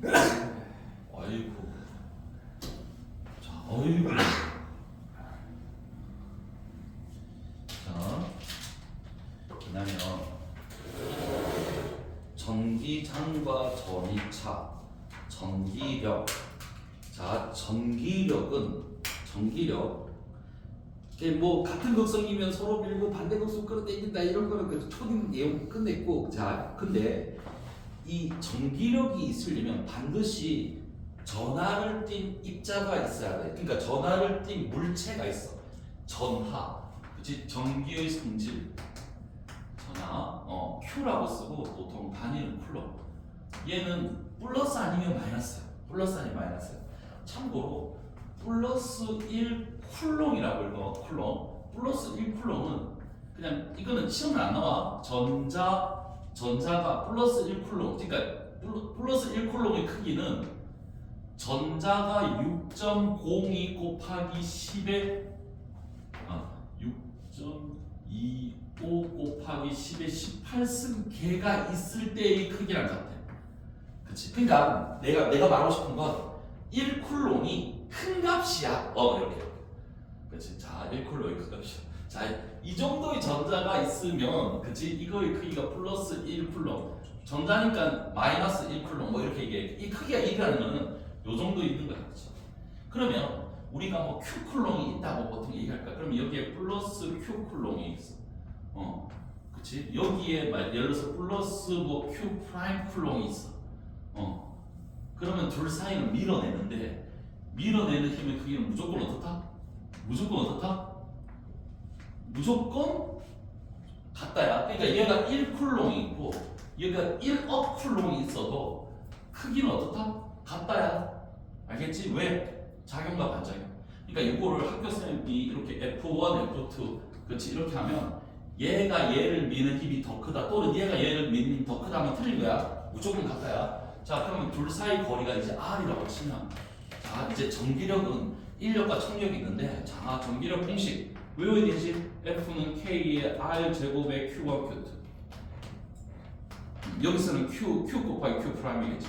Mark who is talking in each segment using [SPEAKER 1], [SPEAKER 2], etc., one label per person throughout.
[SPEAKER 1] 아이고. 자, 어이구. 자, 그다음에 전기장과 전이차, 전기력. 자, 전기력. 이게 뭐 같은 극성이면 서로 밀고 반대 극성 끌어당긴다 이런 거는 그 초딩 내용 끝냈고, 자, 근데 이 전기력이 있으려면 반드시 전하를 띤 입자가 있어야 돼. 그러니까 전하를 띤 물체가 있어. 전하, 그치? 전기의 성질, 전하, Q라고 쓰고 보통 단위는 쿨럼. 얘는 플러스 아니면 마이너스야. 플러스 아니면 마이너스야. 참고로 플러스 1 쿨롱이라고 읽어. 쿨롱. 플러스 1 쿨롱은 그냥 이거는 시험에 안 나와. 전자가 플러스 1 쿨롱. 그러니까 플러스 1 쿨롱의 크기는 전자가 6.02 곱하기 10의 6.25 곱하기 10의 18승 개가 있을 때의 크기랑 같아. 그치? 그러니까 내가 말하고 싶은 건 1쿨롱이 큰 값이야. 이렇게. 그치? 자, 1쿨롱이 큰 값이야. 자, 이 정도의 전자가 있으면, 그치? 이거의 크기가 플러스 1쿨롱. 전자니까 마이너스 1쿨롱. 뭐 이렇게 얘기해. 이 크기가 1이라는 거는 요 정도 있는 거야. 그치? 그러면 우리가 뭐 Q쿨롱이 있다고 보통 얘기할까? 그럼 여기에 플러스 Q쿨롱이 있어. 그치? 여기에 예를 들어서 플러스 뭐 Q 프라임 쿨롱이 있어. 그러면 둘 사이를 밀어내는데, 밀어내는 힘의 크기는 무조건 어떻다? 무조건 같다야. 그러니까 얘가 1쿨롱이 있고 얘가 1억 쿨롱이 있어도 크기는 어떻다? 같다야. 알겠지? 왜? 작용과 반작용. 그러니까 이거를 학교 쌤이 이렇게 F1, F2 그렇지? 이렇게 하면 얘가 얘를 미는 힘이 더 크다, 또는 얘가 얘를 미는 힘이 더 크다 하면 틀린 거야. 무조건 같다야. 자, 그러면 둘 사이 거리가 이제 R이라고 치면, 자, 이제 전기력은 인력과 청력이 있는데, 자, 전기력 공식 외워야 되지? F는 K의 R 제곱의 Q1, Q2. 여기서는 Q 곱하기 Q 프라임이겠지,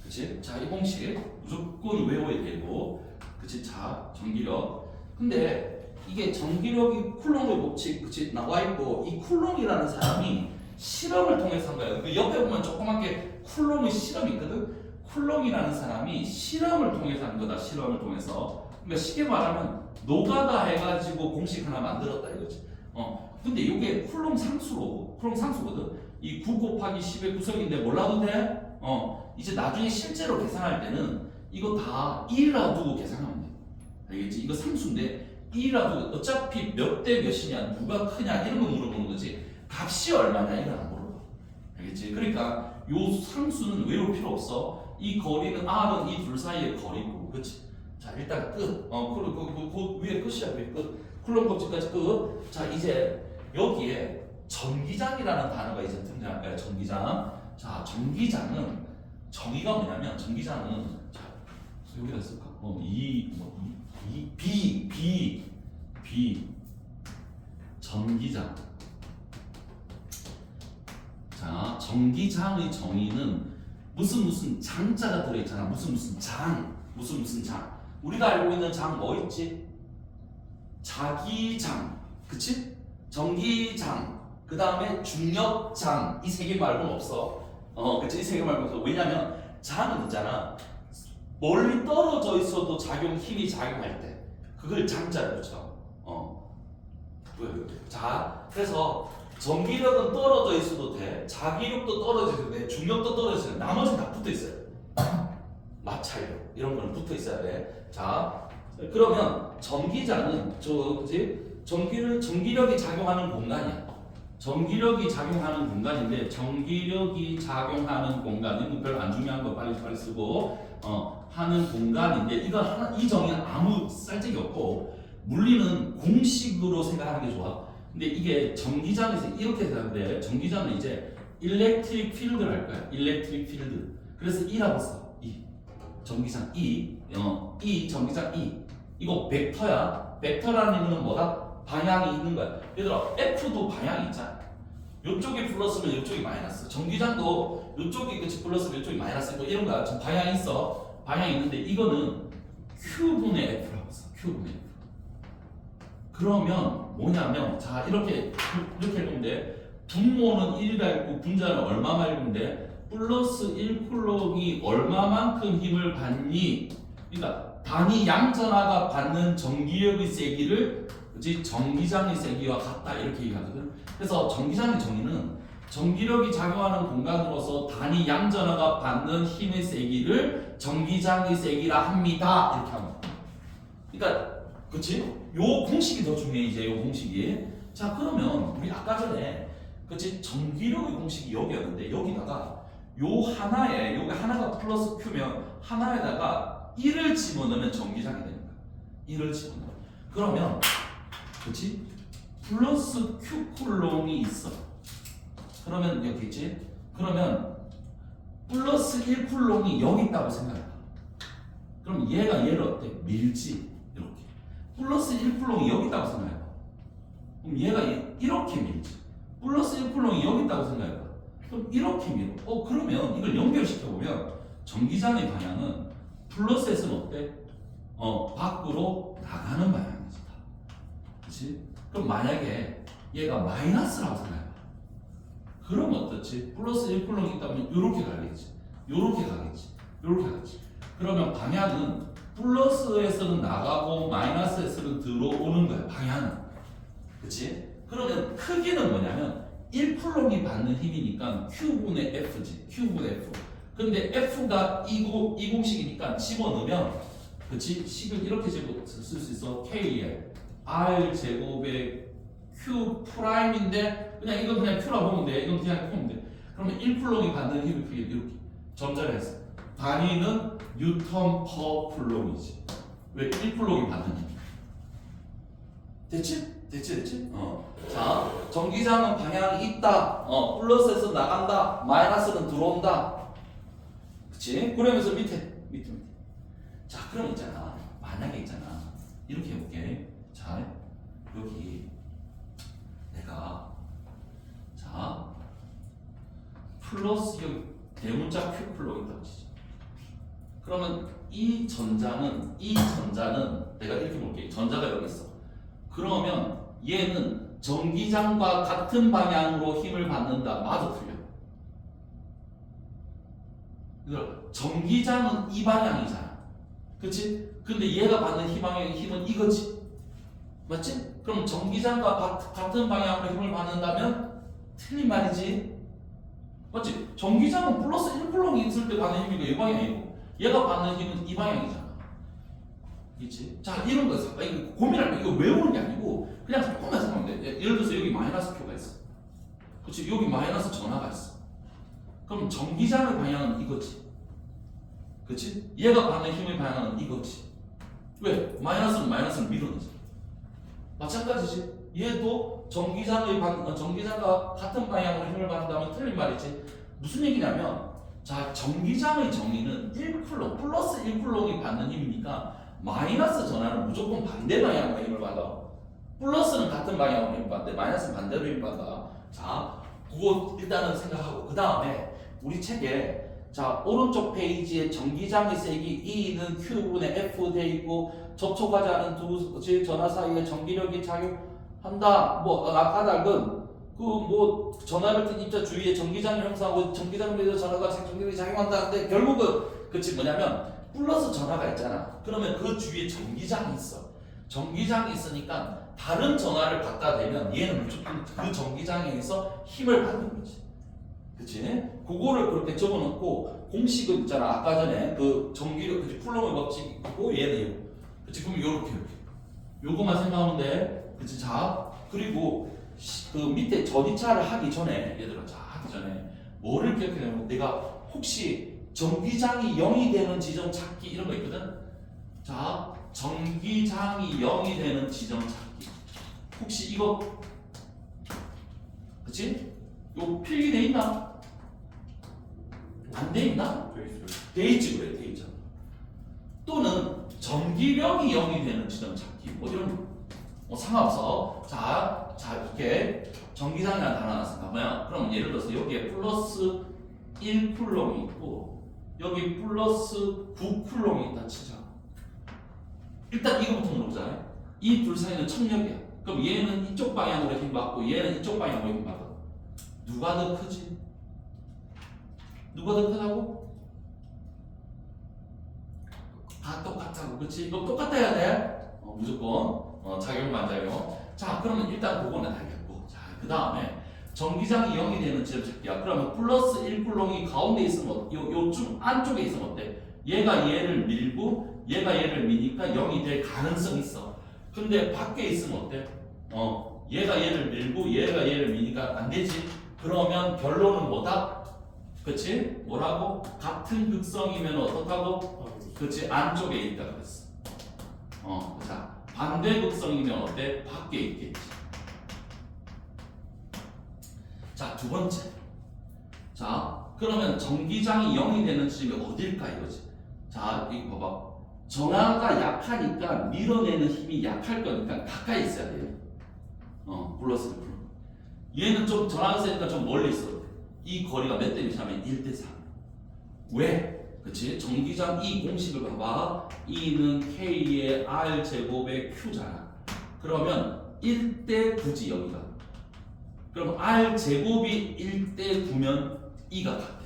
[SPEAKER 1] 그치? 자, 이 공식 무조건 외워야 되고, 그치? 자, 전기력. 근데 이게 전기력이 쿨롱의 법칙, 그치? 나와 있고, 이 쿨롱이라는 사람이 실험을 통해서 한 거예요. 그 옆에 보면 조그맣게 쿨롱의 실험이 있거든. 쿨롱이라는 사람이 실험을 통해서 한 거다. 실험을 통해서. 그러니까 쉽게 말하면 노가다 해가지고 공식 하나 만들었다 이거지. 근데 이게 쿨롱 상수거든. 이 9 곱하기 10의 구성인데 몰라도 돼? 이제 나중에 실제로 계산할 때는 이거 다 1이라 두고 계산하면 돼. 알겠지? 이거 상수인데 1이라 두고 어차피 몇 대 몇이냐, 누가 크냐 이런 거 물어보는 거지. 값이 얼마냐 이건 안 물어봐. 알겠지? 그러니까 요 상수는 외울 필요 없어. 이 거리는 R은 이 둘 사이의 거리고, 그렇지? 자, 일단 끝. 그 위에 끝이야, 위에 끝. 쿨롱 법칙까지 끝. 자, 이제 여기에 전기장이라는 단어가 이제 등장할 거야. 전기장. 자, 전기장은 정의가 뭐냐면, 전기장은 자, 여기다 쓸까? 전기장. 자, 전기장의 정의는 무슨 장자가 들어있잖아. 무슨 장. 우리가 알고 있는 장 뭐 있지? 자기장. 그치? 전기장. 그 다음에 중력장. 이 세 개 말고는 없어. 그치? 이 세 개 말고는 없어. 왜냐면 장은 있잖아. 멀리 떨어져 있어도 힘이 작용할 때. 그걸 장자를 붙여. 자, 그래서 전기력은 떨어져 있어도 돼, 자기력도 떨어져 있어도 돼, 중력도 떨어져 있어도 돼. 나머지는 다 붙어 있어요. 마찰력 이런 거는 붙어 있어야 돼. 자, 그러면 전기장은 전기력이 작용하는 공간이야. 전기력이 작용하는 공간인데, 전기력이 작용하는 공간은 별로 안 중요한 거 빨리 쓰고 하는 공간인데, 이 정의는 아무 쓸데기 없고 물리는 공식으로 생각하는 게 좋아. 근데 이게 전기장에서 이렇게 생각돼. 전기장은 이제 일렉트릭 필드를 할 거야. 일렉트릭 필드. 그래서 E라고 써. 전기장 E. 전기장 E. 이거 벡터야. 벡터라는 의미는 뭐다? 방향이 있는 거야. 얘들아, F도 방향이 있잖아. 이쪽이 플러스면 이쪽이 마이너스. 전기장도 이쪽이 그치 플러스면 이쪽이 마이너스. 뭐 이런 거야. 좀 방향이 있어. 방향이 있는데 이거는 Q분의 F라고 써. Q분의 F. 그러면 뭐냐면 자 이렇게 해보면 돼. 분모는 1이라 있고 분자는 얼마만 읽으면 돼. 플러스 1쿨롱이 얼마만큼 힘을 받니? 그러니까 단위 양전하가 받는 전기력의 세기를 그치 전기장의 세기와 같다 이렇게 얘기하거든. 그래서 전기장의 정의는 전기력이 작용하는 공간으로서 단위 양전하가 받는 힘의 세기를 전기장의 세기라 합니다. 이렇게 합니다. 그러니까 그치? 요 공식이 더 중요해 이제 요 공식이. 자 그러면 우리 아까 전에 그치 전기력의 공식이 여기였는데 여기다가 요 하나에 여기 하나가 플러스 Q면 하나에다가 1을 집어넣으면 전기장이 되는 거야. 1을 집어넣어. 그러면 그치? 플러스 Q 쿨롱이 있어. 그러면 여기 있지? 그러면 플러스 1 쿨롱이 여기 있다고 생각해봐. 그럼 얘가 얘를 어때? 밀지. 이렇게. 플러스 1 쿨롱이 여기 있다고 생각해봐. 그럼 얘가 이렇게 밀지. 플러스 1 쿨롱이 여기 있다고 생각해봐. 그럼 이렇게 밀어. 그러면 이걸 연결시켜보면 전기장의 방향은 플러스에서는 어때? 밖으로 나가는 방향이지. 그치? 그럼 만약에 얘가 마이너스라고 생각해봐. 그럼 어떻지? 플러스 1쿨롱이 있다면 이렇게 가겠지. 이렇게 가겠지. 이렇게 가겠지. 그러면 방향은 플러스에서는 나가고 마이너스에서는 들어오는 거야. 방향은. 그치? 그러면 크기는 뭐냐면 1쿨롱이 받는 힘이니까 Q분의 F지. Q분의 F. 근데 F가 이 공식이니까 집어넣으면 그치? 식을 이렇게 쓸 수 있어. K에 R 제곱의 Q 프라임인데 그냥 이건 그냥 Q라고 보면 돼. 이건 그냥 보면 돼. 그러면 1쿨롱이 받는 힘의 크기 이렇게 점자를 했어. 단위는 뉴턴 퍼 쿨롱이지. 왜 1쿨롱이 받는 힘? 됐지? 됐지? 자, 전기장은 방향이 있다. 플러스에서 나간다. 마이너스는 들어온다. 그치? 그러면서 밑에. 자, 그럼 있잖아. 만약에 있잖아. 이렇게 해볼게. 자, 여기 내가 자 플러스 여기 대문자 Q 쿨롱 있다고 치죠. 그러면 이 전자는 내가 이렇게 볼게. 전자가 여기 있어. 그러면 얘는 전기장과 같은 방향으로 힘을 받는다. 맞아, 틀려? 그러니까 전기장은 이 방향이잖아. 그치? 근데 얘가 받는 힘은 이거지. 맞지? 그럼 전기장과 같은 방향으로 힘을 받는다면 틀린 말이지. 맞지? 전기장은 플러스 1쿨롱이 있을 때 받는 힘이 이 방향이고 얘가 받는 힘은 이 방향이잖아. 그치? 자, 이런 거 이거 고민할 때 이거 외우는 게 아니고 그냥 조금만 생각하면 돼. 예를 들어서 여기 마이너스 Q가 있어. 그치? 여기 마이너스 전하가 있어. 그럼 전기장의 방향은 이거지. 그치? 얘가 받는 힘의 방향은 이거지. 왜? 마이너스는 밀어넣지. 마찬가지지. 얘도 전기장과 같은 방향으로 힘을 받는다면 틀린 말이지. 무슨 얘기냐면 자, 전기장의 정의는 1쿨롱, 플러스 1쿨롱이 받는 힘이니까 마이너스 전하는 무조건 반대 방향으로 힘을 받아. 플러스는 같은 방향으로 힘을 받는데 마이너스는 반대로 힘을 받아. 자, 그거 일단은 생각하고 그 다음에 우리 책에 자 오른쪽 페이지에 전기장의 세기 E는 Q분의 F 돼 있고 접촉하지 않은 두 전하 사이에 전기력이 작용한다. 뭐 까닭은 그 뭐 전하를 뜬 입자 주위에 전기장을 형성하고 전기장에서 전하가 전기력이 작용한다는데 결국은 그치 뭐냐면 플러스 전하가 있잖아. 그러면 그 주위에 전기장이 있어. 전기장이 있으니까 다른 전하를 갖다 대면 얘는 무조건 그 전기장에 의해서 힘을 받는 거지. 그치? 그거를 그렇게 적어놓고 공식은 있잖아. 아까 전에 그 전기력, 그치? 쿨럼의 법칙이고 얘는 그치? 그럼 요렇게. 요거만 생각하면 돼. 그치? 자, 그리고 그 밑에 전이차를 하기 전에 얘들아, 자, 하기 전에 뭐를 기억해냐면 내가 혹시 전기장이 0이 되는 지점 찾기 이런 거 있거든? 자, 전기장이 0이 되는 지점 찾기. 혹시 이거, 그치? 요 필기돼 있나? 안 돼 있나? 돼 있지, 그래, 돼 있잖아. 또는 전기력이 0이 되는 지점 찾기. 뭐 이런 거. 상관없어. 자, 이렇게 전기장이라는 단어 나왔으니까 뭐야? 그럼 예를 들어서 여기에 플러스 1쿨롱이 있고 여기 플러스 9쿨롱이 있다 치자. 일단 이거부터 물어보자. 이 둘 사이는 청력이야. 그럼 얘는 이쪽 방향으로 힘 받고 얘는 이쪽 방향으로 힘 받아. 누가 더 크지? 누가 더 크다고? 다 똑같다고. 그치? 이거 똑같아야 돼. 무조건 작용 반작용. 자 그러면 일단 그거는 알겠고, 자 그 다음에 전기장이 0이 되는 지점 찾기야. 그러면 플러스 1쿨롱이 가운데 있으면 요쯤 안쪽에 있으면 어때? 얘가 얘를 밀고 얘가 얘를 미니까 0이 될 가능성이 있어. 근데 밖에 있으면 어때? 얘가 얘를 밀고 얘가 얘를 미니까 안 되지. 그러면 결론은 뭐다? 그치? 뭐라고? 같은 극성이면 어떻다고? 그치? 안쪽에 있다 그랬어. 자 반대 극성이면 어때? 밖에 있겠지. 자 두 번째. 자 그러면 전기장이 0이 되는 지점이 어딜까 이거지. 자 이거 봐봐. 정화가 약하니까 밀어내는 힘이 약할 거니까 가까이 있어야 돼요. 플러스 1. 얘는 좀 전화가 세니까 좀 멀리 있어. 이 거리가 몇 대 몇이냐면 1대3. 왜? 그치? 전기장 이 공식을 봐봐. E는 K의 R 제곱의 Q잖아. 그러면 1대 9지 여기가. 그럼 R 제곱이 1대 9면 E가 같대.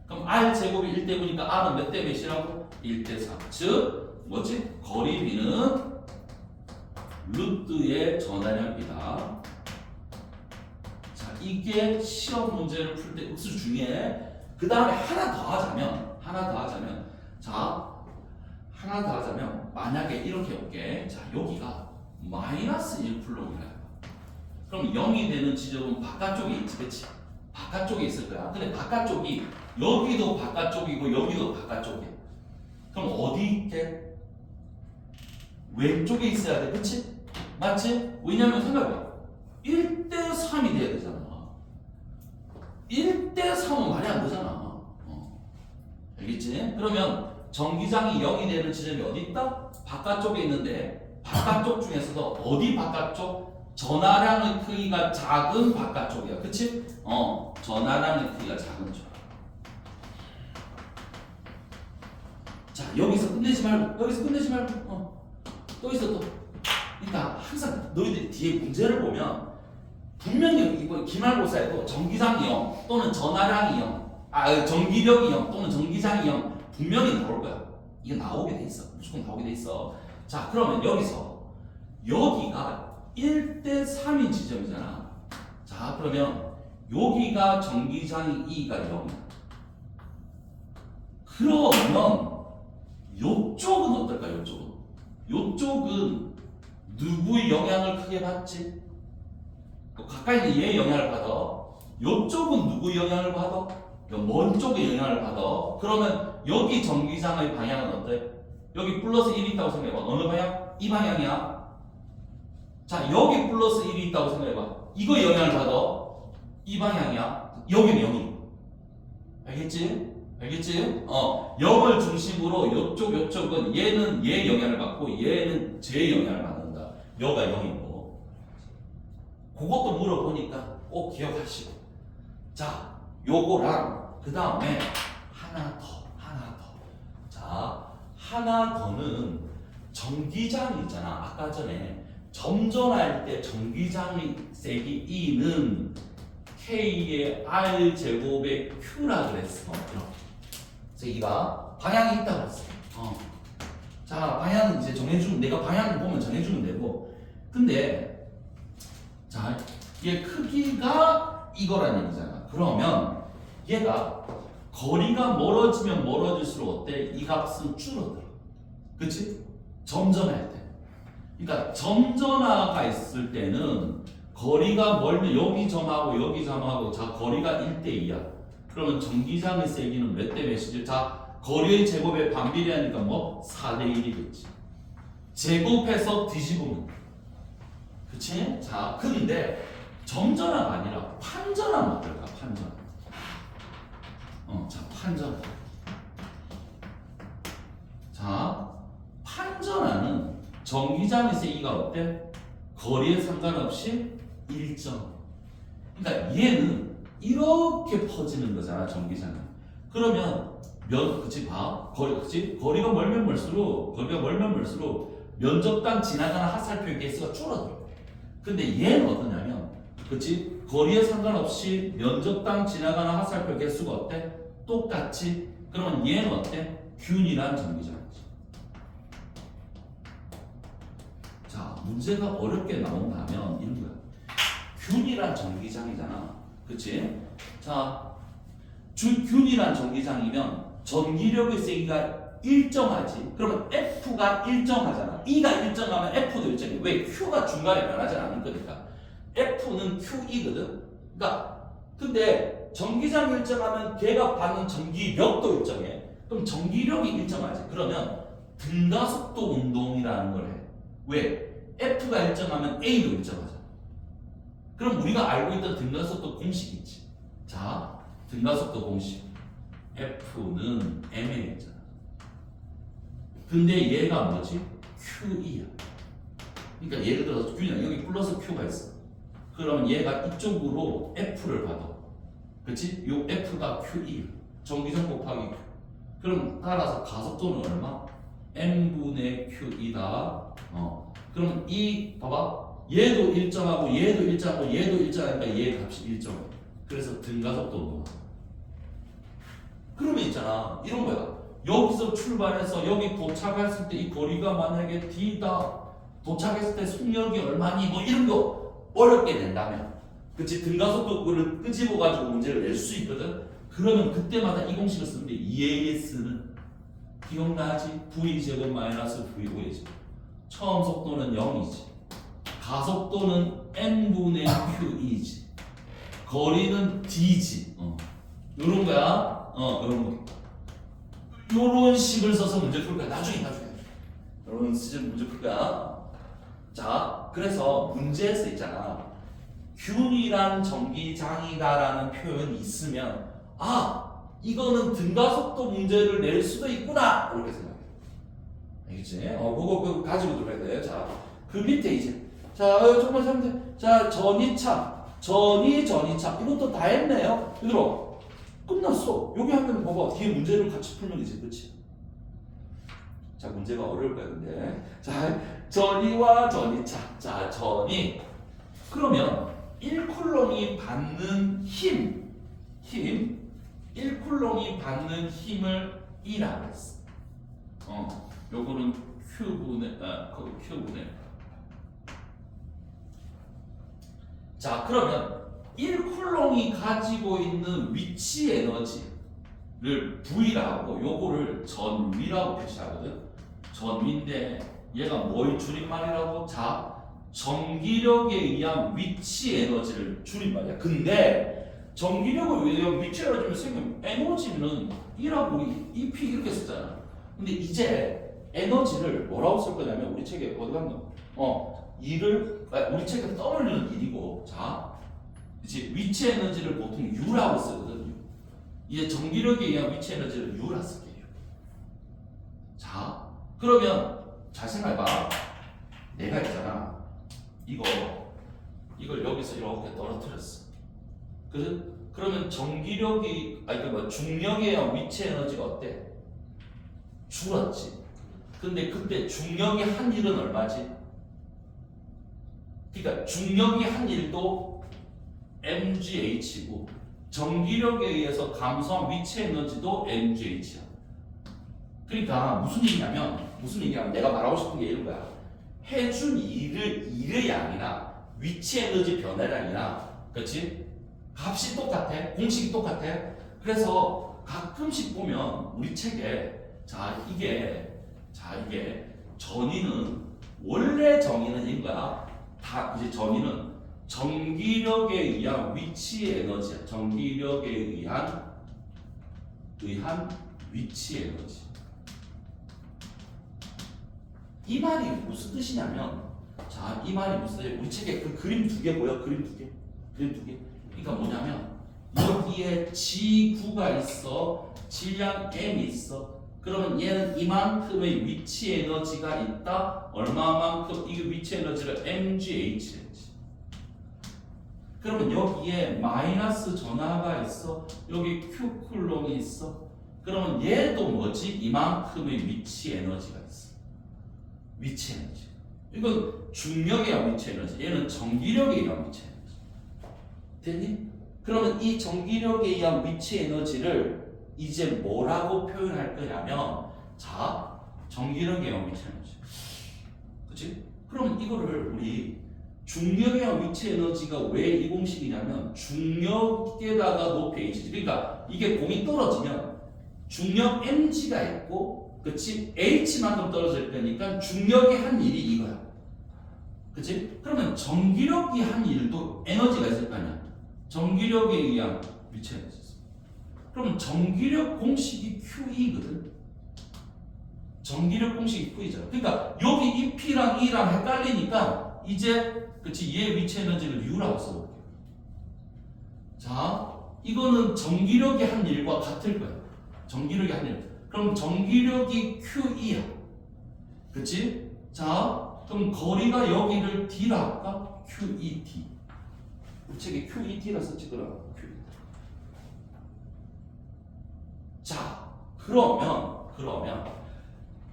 [SPEAKER 1] 그럼 R 제곱이 1대 9니까 R은 몇 대 몇이라고? 1대 3. 즉 뭐지? 거리비는 루트의 전화량이다. 자 이게 시험 문제를 풀 때 흡수 중에. 그 다음에 하나 더 하자면 자 하나 더 하자면 만약에 이렇게 해볼게. 자 여기가 마이너스 1쿨롱이라. 그럼 0이 되는 지점은 바깥쪽에 있지, 그치? 바깥쪽에 있을 거야. 근데 바깥쪽이 여기도 바깥쪽이고 여기도 바깥쪽이야. 그럼 어디 있게? 왼쪽에 있어야 돼, 그치? 맞지? 왜냐면 생각해봐. 1대3이 돼야 되잖아. 1대3은 말이 안 되잖아. 알겠지? 그러면 전기장이 0이 되는 지점이 어디 있다? 바깥쪽에 있는데 바깥쪽 중에서도 어디 바깥쪽? 전하량의 크기가 작은 바깥쪽이야. 그치? 전하량의 크기가 작은 쪽. 자, 여기서 끝내지 말고, 또 있어, 또. 그러니까 항상 너희들이 뒤에 문제를 보면 분명히 이거 기말고사에도 전기장이 0 또는 전하량이 0, 전기력이 0 또는 전기장이 0 분명히 나올 거야. 이게 나오게 돼 있어. 무조건 나오게 돼 있어. 자, 그러면 여기가 1대3인 지점이잖아. 자 그러면 여기가 전기장이 E가 0이야. 그러면 요쪽은 어떨까? 요쪽은 누구의 영향을 크게 받지? 가까이 있는 얘의 영향을 받아. 요쪽은 누구의 영향을 받아? 먼 쪽의 영향을 받아. 그러면 여기 전기장의 방향은 어때? 여기 플러스 1이 있다고 생각해봐. 어느 방향? 이 방향이야. 자 여기 플러스 1이 있다고 생각해봐. 이거 영향을 받아. 이 방향이야. 여기는 0이. 알겠지? 0을 중심으로 요쪽은 얘는 얘 영향을 받고 얘는 제 영향을 받는다. 여가 0이고. 그것도 물어보니까 꼭 기억하시고. 자 요거랑 그 다음에 하나 더. 자 하나 더는 전기장이 있잖아. 아까 전에 점전할 때 전기장의 세기 E는 K의 R 제곱의 Q라 그랬어. 세기가 방향이 있다고 그랬어. 자 방향은 이제 정해주면 내가 방향을 보면 정해주면 되고. 근데 자 얘 크기가 이거라는 얘기잖아. 그러면 얘가 거리가 멀어지면 멀어질수록 어때? 이 값은 줄어들어. 그치? 점전할 때. 그러니까 점전화가 있을 때는 거리가 멀면 여기 점하고 자 거리가 1대2야. 그러면 전기장의 세기는 몇 대 몇이지? 자 거리의 제곱에 반비례하니까 뭐? 4대1이겠지. 제곱해서 뒤집으면. 그치? 자 근데 점전화가 아니라 판전화는 어떨까? 판전화. 자 판전화. 자 판전화는 전기장의 세기가 어때? 거리에 상관없이 일정. 그러니까 얘는 이렇게 퍼지는 거잖아, 전기장이. 그러면 그치 봐, 거리가 멀면 멀수록 면적당 지나가는 화살표의 개수가 줄어들어. 근데 얘는 어떠냐면, 그치 거리에 상관없이 면적당 지나가는 화살표 개수가 어때? 똑같이. 그러면 얘는 어때? 균일한 전기장이지. 자, 문제가 어렵게 나온다면 이런 거야. 균일한 전기장이잖아. 그치? 자, 균일한 전기장이면 전기력의 세기가 일정하지. 그러면 F가 일정하잖아. E가 일정하면 F도 일정해. 왜? Q가 중간에 변하지 않을 거니까. F는 QE거든. 그러니까 근데 전기장이 일정하면 걔가 받는 전기력도 일정해. 그럼 전기력이 일정하지. 그러면 등가속도 운동이라는 걸 해. 왜? F가 일정하면 A도 일정하잖아. 그럼 우리가 알고 있던 등가속도 공식 있지. 자, 등가속도 공식. F는 mA잖아. 근데 얘가 뭐지? QE야. 그러니까 예를 들어서 Q냐, 여기 플러스 Q가 있어. 그러면 얘가 이쪽으로 F를 받아. 그치? 요 F가 QE. 전기장 곱하기 Q. 그럼 따라서 가속도는 얼마? m분의 QE다. 그럼 이 봐봐. 얘도 일정하고 얘도 일정하고 얘도 일정하니까 얘 값이 일정해. 그래서 등가속도 운동. 그러면 있잖아. 이런 거야. 여기서 출발해서 여기 도착했을 때 이 거리가 만약에 D다. 도착했을 때 속력이 얼마니? 뭐 이런 거 어렵게 된다면. 그치? 등가속도를 끄집어 가지고 문제를 낼 수 있거든. 그러면 그때마다 이 공식을 쓰는데 EAS는 기억나지? V제곱 마이너스 V5의 제곱. 처음 속도는 0이지. 가속도는 n분의 q이지. 거리는 d지. 요런 거야. 요런 거. 요런 식을 써서 문제 풀 거야. 나중에. 요런 식으로 문제 풀 거야. 자, 그래서 문제에서 있잖아. 균일한 전기장이다라는 표현이 있으면 이거는 등가속도 문제를 낼 수도 있구나. 이렇게 생각해. 알겠지? 그거 가지고 들어야 돼. 자, 그 밑에 이제. 자, 조금만 하면 돼. 자, 전이차. 이것도 다 했네요. 얘들아, 끝났어. 여기 하면 봐봐. 뒤에 문제를 같이 풀면 이제 끝이야. 자, 문제가 어려울 거야, 근데. 자, 전이와 전이차. 자, 전이. 그러면 1쿨롱이 받는 힘. 1쿨롱이 받는 힘을 E라고 했어. 요거는 Q분의 자, 그러면 1쿨롱이 가지고 있는 위치 에너지를 V라고 요거를 전위라고 표시하거든. 전위인데 얘가 뭐의 줄임말이라고? 자, 전기력에 의한 위치 에너지를 줄임말이야. 근데 전기력을 의한 위치 에너지를 쓰면 에너지는 E라고 우리 EP 이렇게 썼잖아. 근데 이제 에너지를 뭐라고 쓸 거냐면 우리 책에 어디 갔나? 우리 책에 W는 1이고, 자, 그치? 위치 에너지를 보통 U라고 쓰거든요. 이제 전기력에 의한 위치 에너지를 U라 쓸게요. 자, 그러면 잘 생각해봐. 내가 있잖아. 이걸 여기서 이렇게 떨어뜨렸어. 그러면 중력에 의한 위치 에너지가 어때? 줄었지. 근데 그때 중력이 한 일은 얼마지? 그러니까 중력이 한 일도 mgh고 전기력에 의해서 감소한 위치 에너지도 mgh야. 그러니까 무슨 얘기냐면 내가 말하고 싶은 게 이런 거야. 해준 일의 양이나 위치 에너지 변화량이나, 그렇지? 값이 똑같아. 공식이 똑같아. 그래서 가끔씩 보면 우리 책에 이게 원래 정의는 이거야. 이제 전위는 전기력에 의한 위치 에너지야. 전기력에 의한 위치 에너지. 이 말이 무슨 뜻이냐면, 이 말이 무슨 뜻이냐? 우리 책에 그 그림 2개 보여? 그림 2개. 그러니까 뭐냐면 여기에 G9가 있어. 질량 M이 있어. 그러면 얘는 이만큼의 위치 에너지가 있다. 얼마만큼? 이 위치 에너지를 mgh 했지. 그러면 여기에 마이너스 전하가 있어. 여기 Q 쿨롱이 있어. 그러면 얘도 뭐지? 이만큼의 위치 에너지가 있어. 위치 에너지. 이건 중력에 의한 위치 에너지. 얘는 전기력에 의한 위치 에너지. 됐니? 그러면 이 전기력에 의한 위치 에너지를 이제 뭐라고 표현할 거냐면, 자, 전기력에 의한 위치 에너지. 그치? 그러면 이거를 우리 중력에 의한 위치 에너지가 왜 이 공식이냐면, 중력에다가 높이 H지. 그러니까 이게 공이 떨어지면 중력 mg가 있고, 그치? h만큼 떨어질 거니까 중력이 한 일이 이거야. 그치? 그러면 전기력이 한 일도 에너지가 있을 거 아니야. 전기력에 의한 위치 에너지. 그러면 전기력 공식이 QE거든. 전기력 공식이 Q이잖아. 그러니까 여기 이 P랑 E랑 헷갈리니까 이제 그치 얘 위치 에너지를 U라고 써볼게. 자, 이거는 전기력이 한 일과 같을 거야. 전기력이 한 일. 그럼 전기력이 QE야. 그치? 자, 그럼 거리가 여기를 D라 할까? QED. 우리 책에 QED라 썼지 그럼. QED. 자, 그러면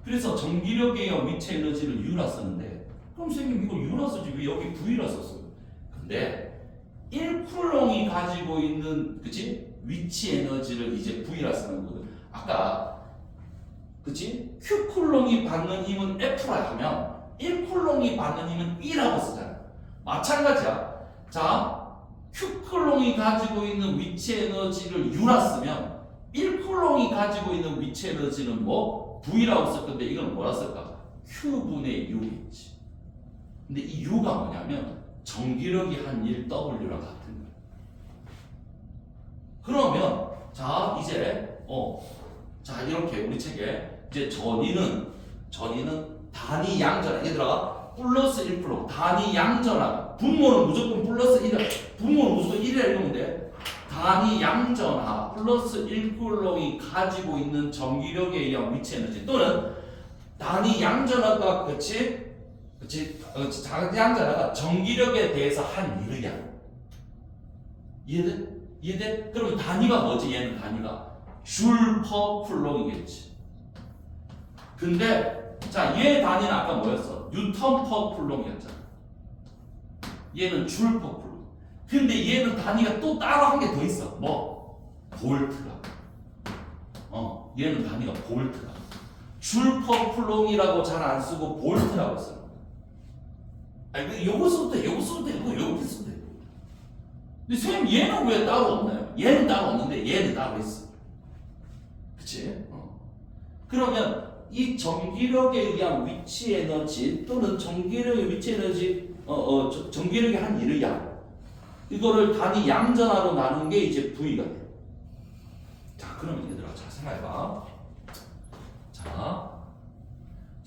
[SPEAKER 1] 그래서 전기력에 의한 위치 에너지를 U라 썼는데, 그럼 선생님 이거 U라 썼지 왜 여기 V라 썼어요? 근데 1쿨롱이 가지고 있는 그치? 위치 에너지를 이제 V라 쓰는 거거든. 아까 그치? Q쿨롱이 받는 힘은 F라 하면 1쿨롱이 받는 힘은 E라고 쓰잖아. 마찬가지야. 자, Q쿨롱이 가지고 있는 위치 에너지를 U라 쓰면 1쿨롱이 가지고 있는 위치 에너지는 뭐? V라고 쓸 건데 이건 뭐라 쓸까? Q분의 U겠지. 근데 이 U가 뭐냐면 전기력이 한 1W랑 같은 거야. 그러면 자 이제 자 이렇게 우리 책에 이제 전위는 단위 양전하. 얘들아 플러스 1쿨롱 단위 양전하. 분모는 무조건 플러스 1이야. 분모는 무조건 1이라 이러면 돼. 단위 양전하 플러스 1쿨롱이 가지고 있는 전기력에 의한 위치 에너지, 또는 단위 양전하가 그치 작은 양전하가 전기력에 대해서 한 일이야. 이해돼? 그러면 단위가 뭐지? 얘는 단위가 줄 퍼 쿨롱이겠지. 근데 자, 얘 단위는 아까 뭐였어? 뉴턴 퍼 쿨롱이었잖아. 얘는 줄 퍼 쿨롱. 근데 얘는 단위가 또 따로 한 개 더 있어. 뭐? 볼트라. 얘는 단위가 볼트라. 줄 퍼 쿨롱이라고 잘 안 쓰고 볼트라고 써. 아니, 요거 써도 돼. 요거 써도 돼. 요거 써도 돼. 근데 선생님 얘는 왜 따로 없나요? 얘는 따로 없는데 얘는 따로 있어. 그치? 그러면 이 전기력에 의한 위치 에너지 또는 전기력의 위치 에너지 전기력의 한 일이야. 이거를 단위 양전하로 나눈 게 이제 V가 돼. 자, 그러면 얘들아 잘 생각해봐. 자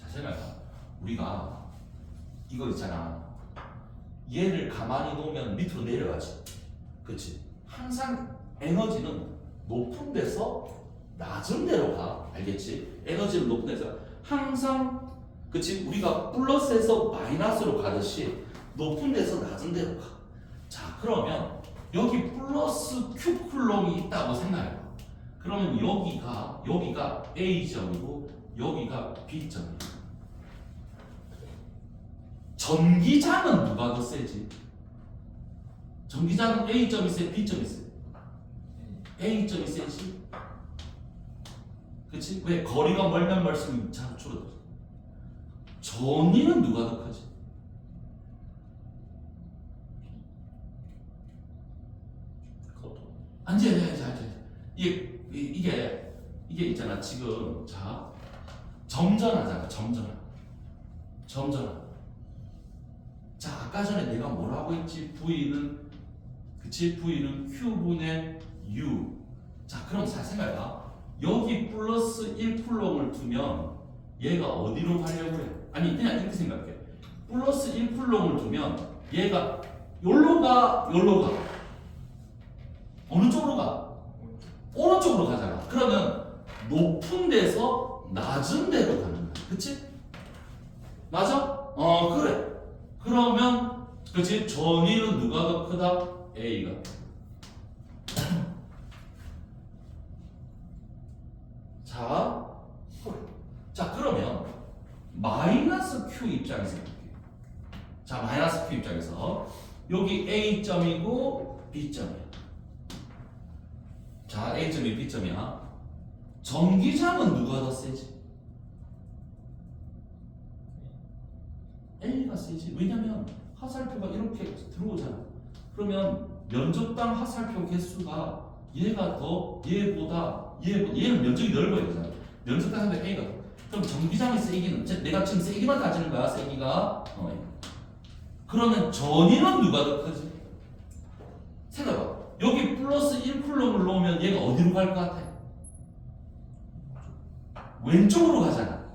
[SPEAKER 1] 생각해봐. 우리가 이거 있잖아. 얘를 가만히 놓으면 밑으로 내려가지. 그치? 항상 에너지는 높은 데서 낮은 데로 가. 알겠지? 에너지는 높은 데서 항상 그치? 우리가 플러스에서 마이너스로 가듯이 높은 데서 낮은 데로 가. 자, 그러면 여기 플러스 Q 쿨롱이 있다고 생각해봐. 그러면 여기가 A점이고 여기가 B점이야. 전기장은 누가 더 세지? 전기장은 A점이 세, B점이 세? A점이 세지? 그치? 왜? 거리가 멀면 멀수록 잘 줄어들어. 전위는 누가 더 크지? 아니, 이게 있잖아. 지금 자 점전하잖아. 점전하. 자, 아까 전에 내가 뭐라고 했지? V는 Q분의 U. 자, 그럼 잘 생각해봐. 여기 플러스 1쿨롱을 두면 얘가 어디로 가려고 해? 아니, 그냥 이렇게 생각해. 플러스 1쿨롱을 두면 얘가 여기로 가? 어느 쪽으로 가? 오른쪽으로 가잖아. 그러면 높은 데서 낮은 데로 가는 거야. 그치? 맞아? 그래. 그러면 그치? 전위는 누가 더 크다? A가 자 그러면 마이너스 Q 입장에서 볼게요. 자 마이너스 Q 입장에서 여기 A점이고 B점이야. 자 A점이 B점이야. 전기장은 누가 더 세지? A가 세지. 왜냐면 화살표가 이렇게 들어오잖아. 그러면 면적당 화살표 개수가 얘는 면적이 넓어야 되잖아. 면적당 하면 A가 더. 그럼 전기장의 세기는 내가 지금 세기만 가지는 거야. 세기가 그러면 전위는 누가 더 크지? 생각해봐. 여기 플러스 1쿨럼을 놓으면 얘가 어디로 갈 것 같아? 왼쪽으로 가잖아.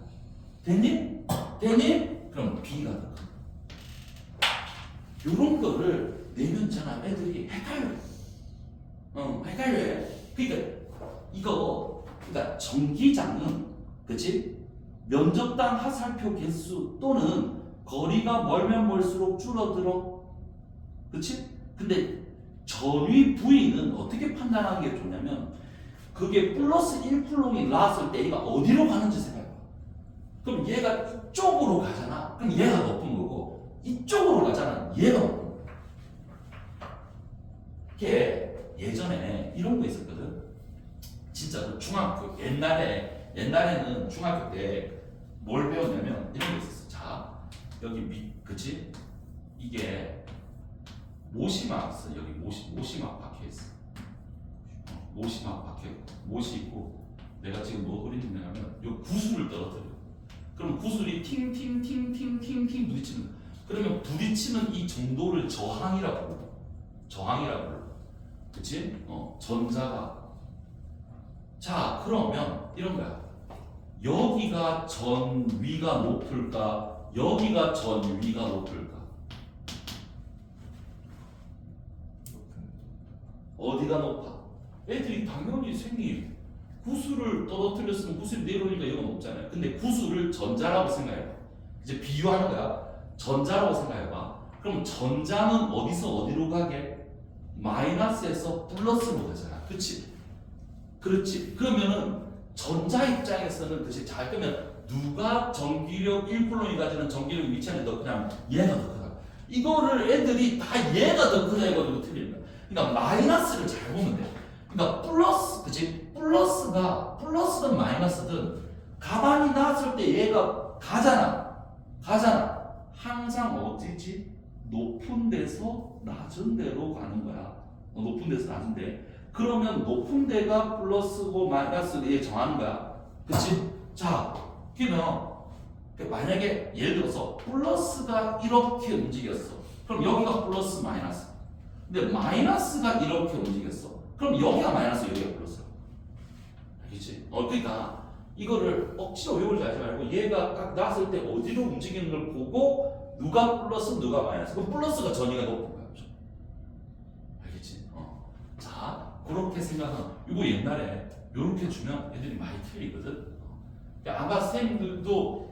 [SPEAKER 1] 됐니? 그럼 B가 더 크. 요런 거를 내면잖아. 애들이 헷갈려. 헷갈려. 그러니까 전기장은 그치? 면적당 화살표 개수 또는 거리가 멀면 멀수록 줄어들어. 그치? 근데 전위 부위는 어떻게 판단하는 게 좋냐면 그게 플러스 1쿨럼이 나왔을 때 얘가 어디로 가는지 생각해. 그럼 얘가 이쪽으로 가잖아. 그럼 얘가 높은 거고 이쪽으로 가잖아. 얘가 높은 거고. 이게 예전에 이런 거 있었거든. 진짜 그 중학교 옛날에는 중학교 때 뭘 배웠냐면 이런 거 있었어. 자 여기 그치? 이게 모시막 있어. 여기 모시막 박혀 있어. 모시막 박혀 있고 못이 있고 내가 지금 뭐 그리냐면 요 구슬을 떨어뜨려. 그럼 구슬이 팅팅팅팅팅팅 부딪히는 거야. 그러면 부딪히는 이 정도를 저항이라고 불러. 그치? 전자가. 자, 그러면 이런 거야. 여기가 전위가 높을까? 여기가 전위가 높을까? 어디가 높아? 애들이 당연히 생긴 구슬을 떨어뜨렸으면 구슬이 내려오니까 이건 높잖아요. 근데 구슬을 전자라고 생각해봐. 이제 비유하는 거야. 전자라고 생각해봐. 그럼 전자는 어디서 어디로 가게? 마이너스에서 플러스로 가잖아. 그렇지. 그러면은 전자 입장에서는 그치. 자, 그러면 누가 전기력 1쿨럼이 가지는 전기력이 위치하는 더 그냥 얘가 더 크다. 이거를 애들이 다 얘가 더 크다 해가지고 틀리는 거야. 그러니까 마이너스를 잘 보면 돼. 그러니까 플러스, 그치? 플러스든 마이너스든 가만히 놨을 때 얘가 가잖아. 항상 어디지? 높은 데서 낮은 데로 가는 거야. 높은 데서 낮은 데. 그러면 높은 데가 플러스고 마이너스에 정하는 거야. 그치? 자, 그러면 만약에 예를 들어서 플러스가 이렇게 움직였어. 그럼 여기가 플러스 마이너스. 근데 마이너스가 이렇게 움직였어. 그럼 여기가 마이너스, 여기가 플러스. 알겠지? 그러니까 이거를 억지로 외우려 하지 말고 얘가 딱 나왔을 때 어디로 움직이는 걸 보고 누가 플러스, 누가 마이너스. 그럼 플러스가 전위가 높은 거야. 알겠지? 자, 그렇게 생각하면 이거 옛날에 이렇게 주면 애들이 많이 틀리거든. 아마 선생님들도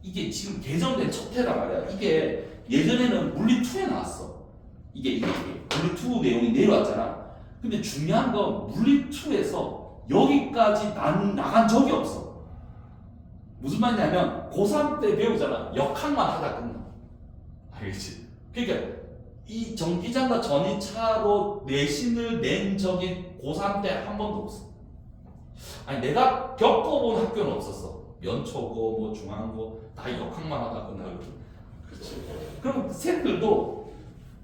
[SPEAKER 1] 이게 지금 개정된 첫 해란 말이야. 이게 예전에는 물리 2에 나왔어. 이게 물리 2 내용이 내려왔잖아. 근데 중요한 건 물리 2에서 여기까지 나간 적이 없어. 무슨 말이냐면 고3 때 배우잖아. 역학만 하다 끝나. 알겠지? 그러니까 이 전기장과 전이차로 내신을 낸 적이 고3 때 한 번도 없어. 아니 내가 겪어본 학교는 없었어. 연초고 뭐 중앙고 다 역학만 하다 끝나거든. 그렇지. 그럼 쌤들도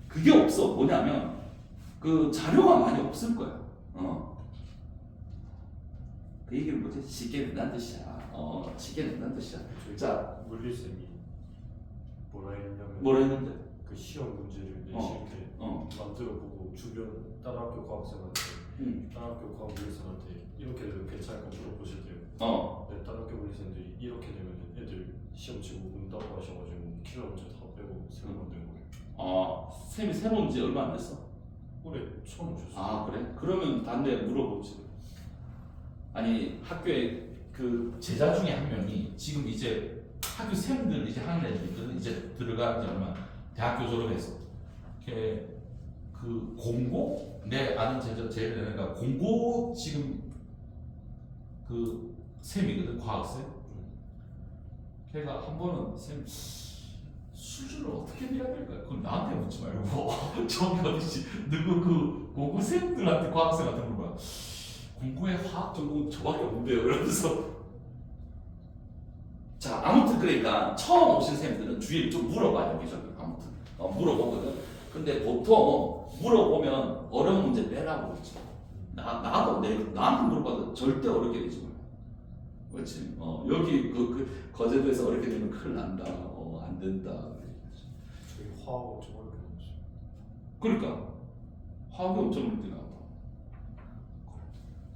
[SPEAKER 1] 그게 없어. 뭐냐면 그 자료가 많이 없을 거야. 그 얘기는 뭐지? 쉽게 낸다는 뜻이야. 쉽게 낸다는 뜻이야. 자,
[SPEAKER 2] 물리쌤이 뭐라
[SPEAKER 1] 뭐라 했는데?
[SPEAKER 2] 그 시험 문제를 내실 때 만들어보고 주변 다른 학교 과학생한테 다른 학교 과학 물리쌤한테 이렇게 되면 괜찮을까 물어보실 때요. 네, 다른 학교 물리쌤들이 이렇게 되면 애들 시험 치고 운다고 하셔가지고 키로 문제 다 빼고 새로 만든 거예요.
[SPEAKER 1] 쌤이 새로 온 지 얼마 안 됐어?
[SPEAKER 2] 올해 처음 오셨어요.
[SPEAKER 1] 그래? 그러면 반대 물어보지. 아니 학교에 그 제자 중에 한 명이 지금 이제 학교 쌤들 이제 하는 애들이 이제 들어가 이제 얼마 대학교 졸업해서 걔 그 공고 내 아는 제일 그러니까 공고 지금 그 쌤이거든 과학쌤. 걔가 한 번은 쌤 수준을 어떻게 내야 될까? 그건 나한테 묻지 말고 저기 어디지 누구 그 공고 쌤들한테 과학쌤한테 물어봐. 공고의 화학 전공 저밖에 없는데요. 이러면서 자 아무튼 그러니까 처음 오신 쌤들은 주위에 좀 물어봐 여기저기 아무튼 물어보거든. 근데 보통 물어보면 어려운 문제 빼라고 그러지. 나도 나한테 물어봐도 절대 어렵게 되지 마. 그렇지. 여기 그 거제도에서 어렵게 되면 큰일 난다. 안 된다.
[SPEAKER 2] 저희 화학 엄청 어렵게 나왔어요.
[SPEAKER 1] 그러니까 화학이 엄청 어렵게 나왔다.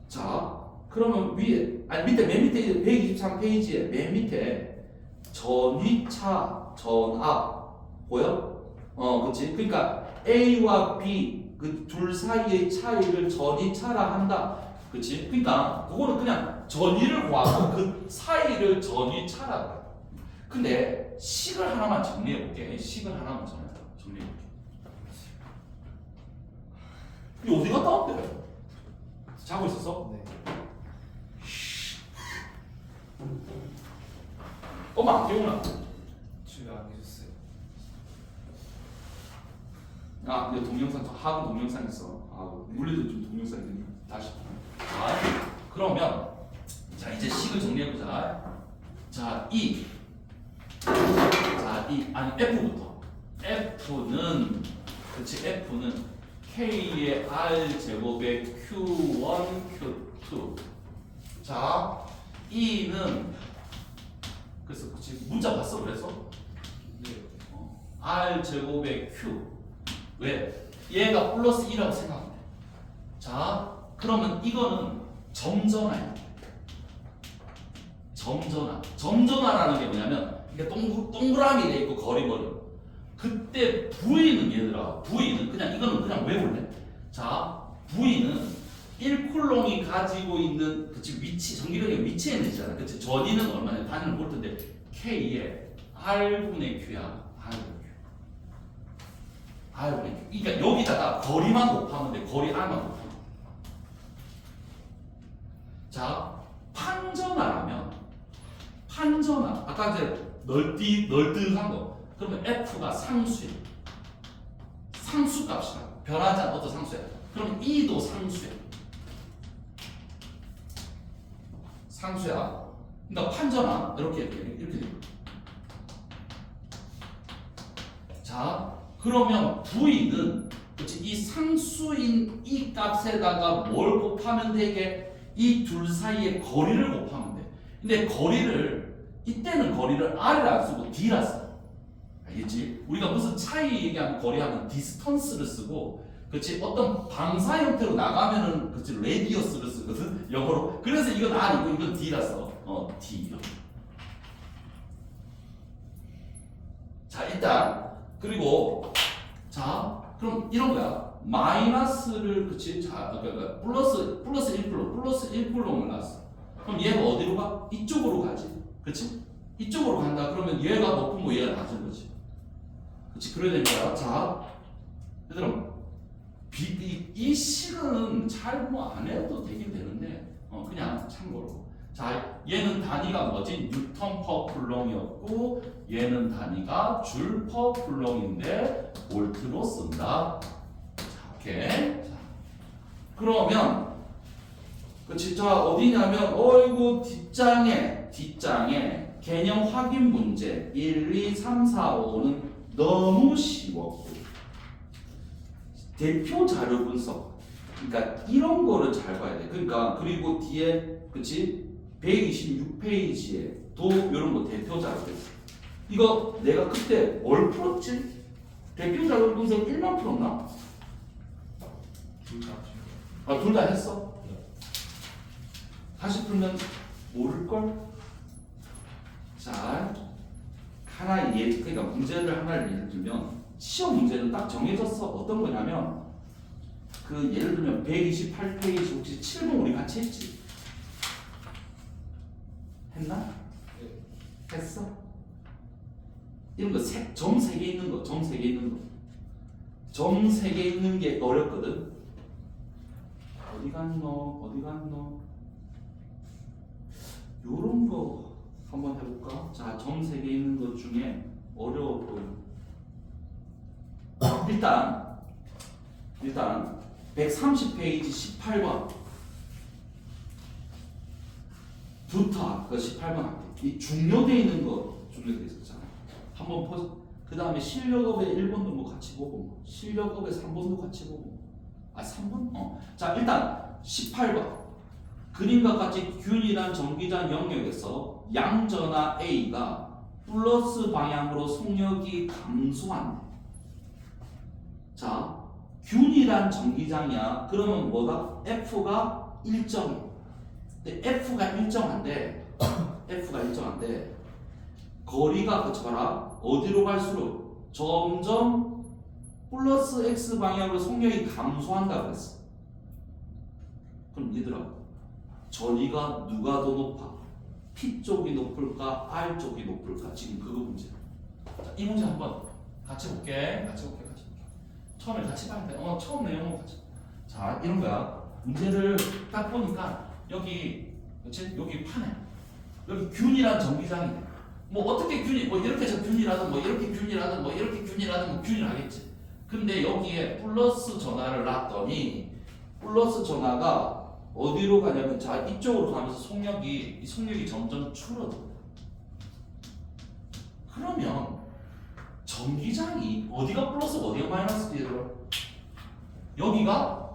[SPEAKER 1] 자, 그러면 위에 아니 밑에 맨 밑에 123페이지에 맨 밑에 전위차 전압 보여? 그렇지. 그러니까 A와 B 그 둘 사이의 차이를 전위차라 한다. 그렇지. 그러니까 그거는 그냥 전위를 구하고 그 사이를 전위차라고 해. 근데 식을 하나만 정리해 볼게. 식을 하나만 정리해 볼게. 이 어디 갔다 왔대? 자고 있었어?
[SPEAKER 3] 네.
[SPEAKER 1] 엄마 안 깨우나?
[SPEAKER 3] 집에 안 계셨어요.
[SPEAKER 1] 아, 근데 동영상 하고 동영상 있어. 물리도 좀 동영상 있는 다시. 자, 그러면 자 이제 식을 정리해 보자. 자, 아니 F부터. F는 그렇지. F는 K의 R 제곱의 Q1, Q2. 자, E는 그래서 그치 문자 봤어 그래서
[SPEAKER 2] 네.
[SPEAKER 1] R 제곱의 Q 왜 얘가 플러스 2라고 생각하면 돼. 자, 그러면 이거는 점전화야. 점전화라는 게 뭐냐면 이게 동그라미 돼 있고 거리머리. 그때 V는 얘들아, V는 그냥 이거는 그냥 외울래. 자, V는 1쿨롱이 가지고 있는 그치 위치 전기력의 위치 에너지잖아. 그치 전위는 얼마냐 단위를 볼 텐데 K에 R분의 Q야. R분의 Q. 그러니까 여기다가 거리만 곱하면 돼. 거리 R만 곱하면. 자, 판전화라면 판전화 아까 이제 널찍한 거 그러면 F가 상수야. 상수값이야. 변하지 않는 어떤 상수야. 그럼 E도 상수야. 상수야. 그러니까 판전화 이렇게 돼. 자, 그러면 V는 그렇지 이 상수인 이 값에다가 뭘 곱하면 되게 이 둘 사이의 거리를 곱하면 돼. 근데 거리를 이때는 거리를 R을 안 쓰고 D라 써. 알겠지? 우리가 무슨 차이 얘기하면 거리하면 디스턴스를 쓰고 그렇지 어떤 방사 형태로 나가면은 그렇지 레디어스를 쓰거든 영어로. 그래서 이건 R이고 이건 D라 써. D. 자, 일단 그리고 자, 그럼 이런 거야. 마이너스를 그치? 자, 그러니까 플러스 1쿨롱을 놨어. 그럼 얘가 어디로 가? 이쪽으로 가지. 그치? 이쪽으로 간다. 그러면 얘가 높은 거 얘가 낮은 거지. 그치? 그래야 됩니다. 자, 얘들아, 이 식은 잘 뭐 안 해도 되긴 되는데, 그냥 참고로. 자, 얘는 단위가 뭐지? 뉴턴 퍼 쿨롱이었고, 얘는 단위가 줄 퍼 쿨롱인데, 볼트로 쓴다. 자, 오케이. 자, 그러면, 그치? 자, 어디냐면, 이거 뒷장에, 개념 확인 문제 1, 2, 3, 4, 5는 너무 쉬웠고, 대표 자료 분석. 그러니까 이런 거를 잘 봐야 돼. 그러니까, 그리고 뒤에, 그치? 126페이지에 도 이런 거 대표 자료 됐어. 이거 내가 그때 뭘 풀었지? 대표 자료 분석 1만 풀었나?
[SPEAKER 2] 둘 다.
[SPEAKER 1] 둘 다 했어?
[SPEAKER 2] 네.
[SPEAKER 1] 다시 풀면 모를걸? 자, 그러니까 문제를 하나를 예를 들면 시험 문제는 딱 정해졌어. 어떤 거냐면 그 예를 들면 128페이지 혹시 7번 우리 같이 했지? 했나?
[SPEAKER 2] 네.
[SPEAKER 1] 했어? 이런 거 점 3개 있는 거, 점 3개 있는 거. 점 3개 있는 게 어렵거든. 어디 갔노? 요런 거 한번 해볼까? 자, 점 3개 있는 것 중에 어려워 보여. 일단 130페이지 18번 부터 그 18번 할게. 이 중요되어 있는 거 중요되어 있었잖아. 한번 보자. 그 다음에 실력업의 1번도 뭐 같이 보고, 실력업의 3번도 같이 보고. 3번? 자, 일단 18번. 그림과 같이 균일한 전기장 영역에서 양전하 A가 플러스 방향으로 속력이 감소한대. 자, 균일한 전기장이야. 그러면 뭐다? F가 일정해. 근데 F가 일정한데 거리가 그치 봐라. 어디로 갈수록 점점 플러스 X 방향으로 속력이 감소한다 그랬어. 그럼 얘들아, 저리가 누가 더 높아? P 쪽이 높을까? R 쪽이 높을까? 지금 그거 문제야. 자, 이 문제 한번 같이 볼게. 처음에 같이 봐야 돼. 처음 내용은 같이. 자, 이런 거야. 문제를 딱 보니까 여기, 그치? 여기 판에 여기 균일한 전기장이 돼. 뭐 어떻게 뭐 이렇게 균일하든 뭐 이렇게 균일하든 뭐 이렇게 균일하든 뭐 균일하겠지. 근데 여기에 플러스 전하를 놨더니 플러스 전하가 어디로 가냐면 자, 이쪽으로 가면서 속력이 점점 줄어들어. 그러면 전기장이 어디가 플러스고 어디가 마이너스 얘들아? 여기가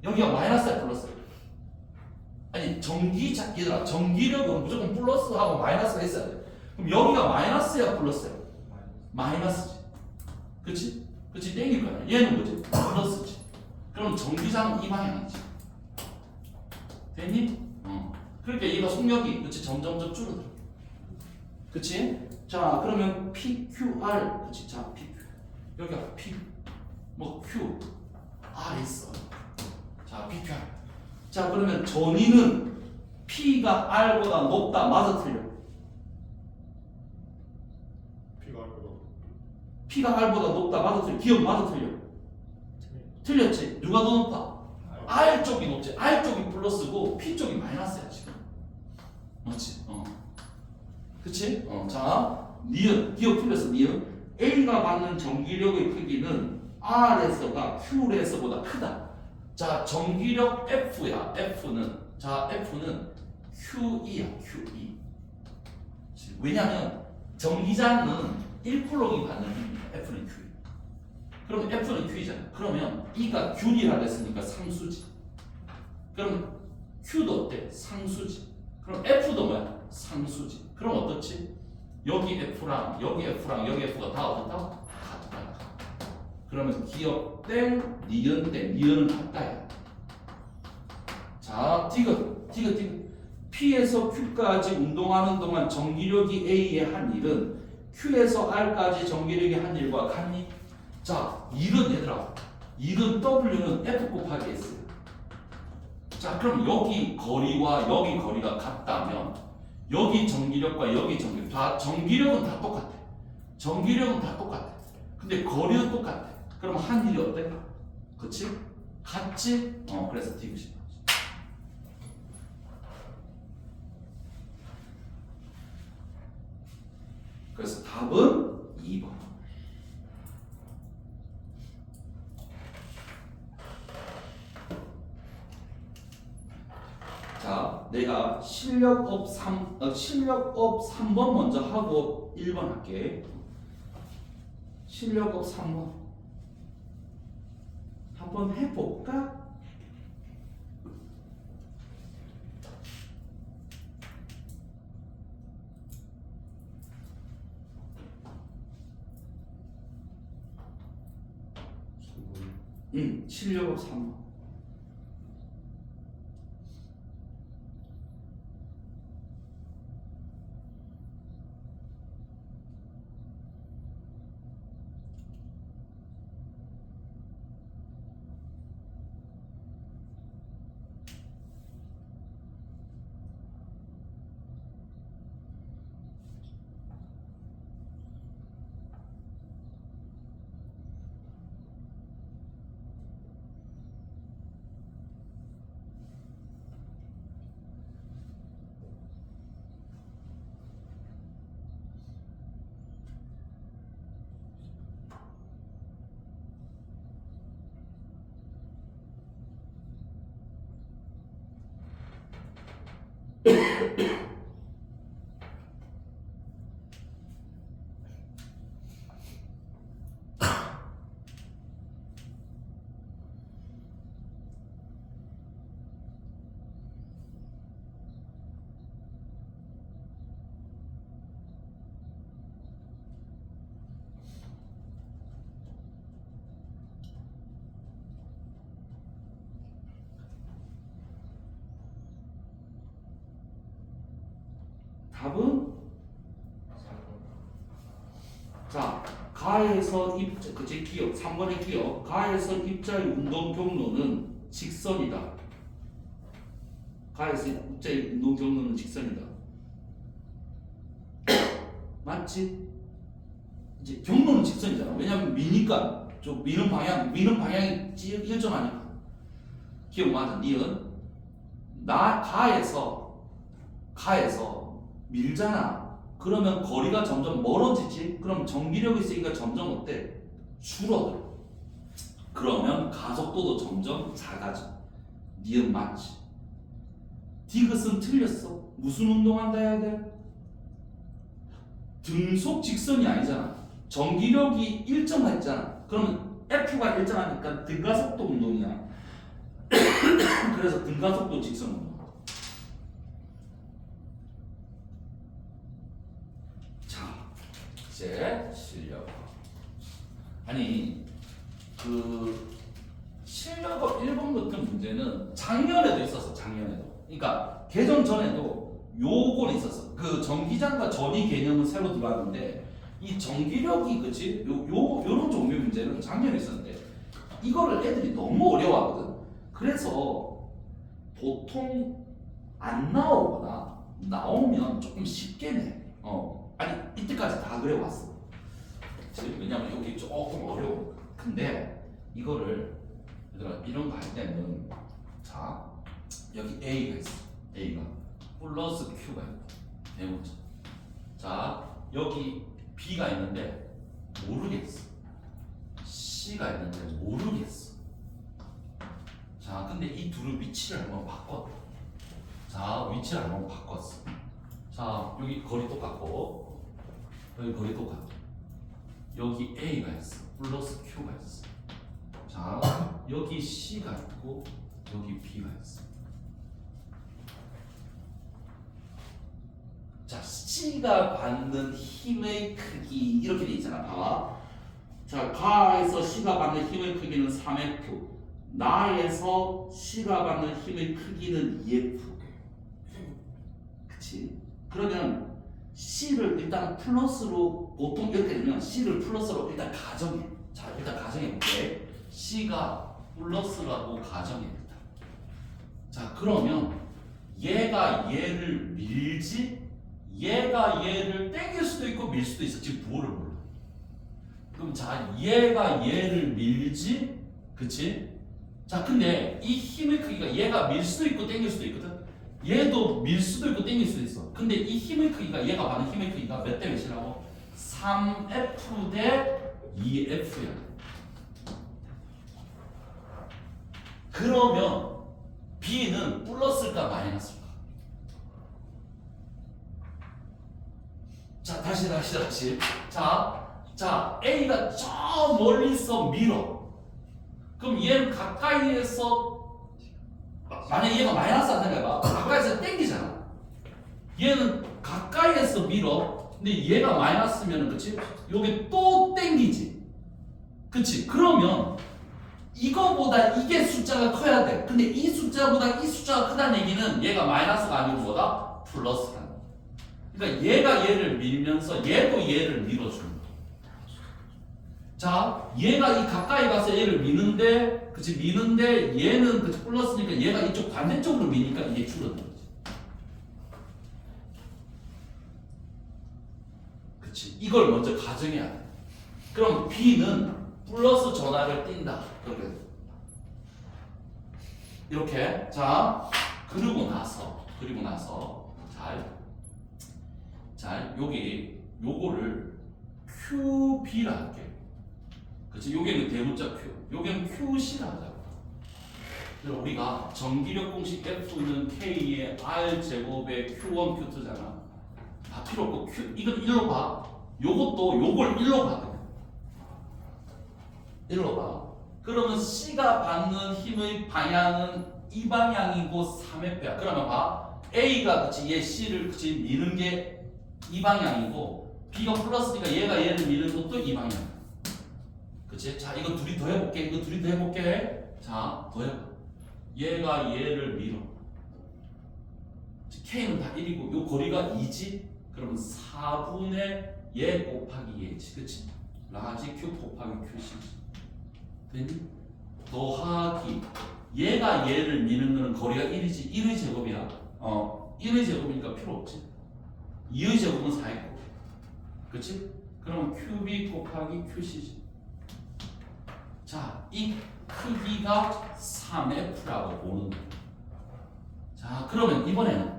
[SPEAKER 1] 마이너스야 플러스야? 아니 얘들아, 전기력은 무조건 플러스하고 마이너스가 있어야 돼. 그럼 여기가 마이너스야 플러스야? 마이너스지. 그치 땡길 거야. 얘는 뭐지? 플러스지. 그럼 전기장은 이 방향이지. 됐니? 그러니까 얘가 속력이 그치 점점 줄어들어. 그치? 자, 그러면 PQR, 그치? 자, PQ. 여기가 P, 뭐 Q, R 있어. 자, PQR. 자, 그러면 전위는 P가 R보다 높다, 맞아, 틀려? P가 R보다 높다, 맞아, 틀려? 기억 맞아, 틀려? 틀렸지? 누가 더 높아? R 쪽이 높지. R 쪽이 플러스고 P 쪽이 마이너스야, 지금. 맞지? 그치? 자, 니은, 기억 틀렸어, 니은. A가 받는 전기력의 크기는 R에서가 Q에서보다 크다. 자, 전기력 F야, F는. 자, F는 QE야, QE. 왜냐면, 전기장은 1쿨롱이 받는 힘이야, F는 QE. 그럼 F는 Q이잖아. 그러면 E가 균이라 그랬으니까 상수지. 그럼 Q도 어때? 상수지. 그럼 F도 뭐야? 상수지. 그럼 어떻지? 여기 F랑 여기 F랑 여기 F가 다 어떻다? 같다. 그러면 기억 땡, 니은 땡, 니은은 같다야. 자, 디귿. P에서 Q까지 운동하는 동안 전기력이 A의 한 일은 Q에서 R까지 전기력이 한 일과 같니? 자, 일은 얘들아, 일은 W는 F 곱하기 S야. 자, 그럼 여기 거리와 여기 거리가 같다면 여기 전기력과 여기 전기력, 다 전기력은 다 똑같아. 근데 거리는 똑같아. 그럼 한 일이 어때? 그치? 같지? 그래서 디귿이 나오지. 그래서 답은 2번. 자, 내가 실력업 3번 먼저 하고 1번 할게. 실력업 3번 한번 해볼까? 실력업 3번. 답은 자 가에서 입자 그치 기억 3번의 기억 가에서 입자의 운동 경로는 직선이다. 가에서 입자의 운동 경로는 직선이다. 맞지? 이제 경로는 직선이잖아. 왜냐면 미니까 좀 미는 방향이 일정하니까. 기억 맞아. 니은 나 가에서 밀잖아. 그러면 거리가 점점 멀어지지. 그럼 전기력이 있으니까 점점 어때? 줄어들어. 그러면 가속도도 점점 작아져. 니은 맞지? 디귿은 틀렸어. 무슨 운동한다 해야 돼? 등속 직선이 아니잖아. 전기력이 일정했잖아. 그러면 F가 일정하니까 등가속도 운동이야. 그래서 등가속도 직선 운동. 이제 실력. 아니 그 실력업 1번 같은 문제는 작년에도 있었어. 작년에도. 그러니까 개정 전에도 요건 있었어. 그 전기장과 전위 개념은 새로 들어왔는데 이 전기력이 그치? 요런 종류 문제는 작년에 있었는데 이거를 애들이 너무 어려워하거든. 그래서 보통 안 나오거나 나오면 조금 쉽게 내. 아니 이때까지 다 그래 왔어. 왜냐면 여기 조금 어려워. 근데 이거를 얘들아 이런 거 할 때는 자 여기 A가 있어. A가 플러스 Q가 있고 배우자. 자 여기 B가 있는데 모르겠어. C가 있는데 모르겠어. 자 근데 이 둘의 위치를 한번 바꿨다. 자 위치를 한번 바꿨어. 자 여기 거리 똑같고 여기 거리 똑같고 여기 A가 있어. 플러스 Q가 있어. 자 여기 C가 있고 여기 B가 있어. 자 C가 받는 힘의 크기 이렇게 돼 있잖아. 봐봐. 자 가에서 C가 받는 힘의 크기는 3F. 나에서 C가 받는 힘의 크기는 2F. 그치? 그러면 C를 일단 플러스로 보통 이렇게 되면 C를 플러스로 일단 가정해. 자 일단 가정해 볼게. C가 플러스라고 가정해 일단. 자 그러면 얘가 얘를 밀지 얘가 얘를 땡길 수도 있고 밀 수도 있어. 지금 부호를 몰라. 그럼 자 얘가 얘를 밀지 그치? 자 근데 이 힘의 크기가 얘가 밀 수도 있고 땡길 수도 있거든. 얘도 밀 수도 있고 땡길 수도 있어. 근데 이 힘의 크기가 얘가 받는 힘의 크기가 몇 대 몇이라고? 3F 대 2F야. 그러면 B는 플러스일까 마이너스일까? 자 다시. 자 A가 저 멀리서 밀어. 그럼 얘는 가까이에서 만약에 얘가 마이너스라 생각해봐. 가까이에서 땡기잖아. 얘는 가까이에서 밀어. 근데 얘가 마이너스면 그치? 여기 또 땡기지. 그치? 그러면 이거보다 이게 숫자가 커야 돼. 근데 이 숫자보다 이 숫자가 크다는 얘기는 얘가 마이너스가 아니고 뭐다? 플러스다. 그러니까 얘가 얘를 밀면서 얘도 얘를 밀어주는 거야. 자, 얘가 이 가까이 가서 얘를 미는데, 그치? 미는데 얘는 그치? 플러스니까 얘가 이쪽 반대쪽으로 미니까 이게 줄어드는 거지. 그치? 이걸 먼저 가정해야 돼. 그럼 B는 플러스 전화를 띈다. 이렇게. 자, 그리고 나서 자, 여기 요거를 QB라 할게. 그치? 여기는 대문자 Q, 여기는 QC라 하자고. 그럼 우리가 전기력 공식 F는 K의 R 제곱의 Q1 Q2잖아. 다 필요 없고 Q 이건 1로 봐. 요것도 요걸 1로 봐. 1로 봐. 그러면 C가 받는 힘의 방향은 이 방향이고 3F야. 그러면 봐. A가 그치 얘 C를 그치 미는 게 이 방향이고 B가 플러스니까 얘가 얘를 미는 것도 이 방향. 그치? 자 이거 둘이 더 해볼게. 이거 둘이 더 해볼게. 자 더 해봐. 얘가 얘를 밀어. K는 다 1이고 요 거리가 2지? 그러면 4분의 얘 곱하기 얘지. 그치? 라지 Q 곱하기 QC지. 됐니? 더하기 얘가 얘를 미는 거는 거리가 1이지. 1의 제곱이야. 1의 제곱이니까 필요 없지. 2의 제곱은 4의 곱. 그치? 그러면 QB 곱하기 QC지. 자, 이 크기가 3F라고 보는 거야. 자, 그러면 이번에는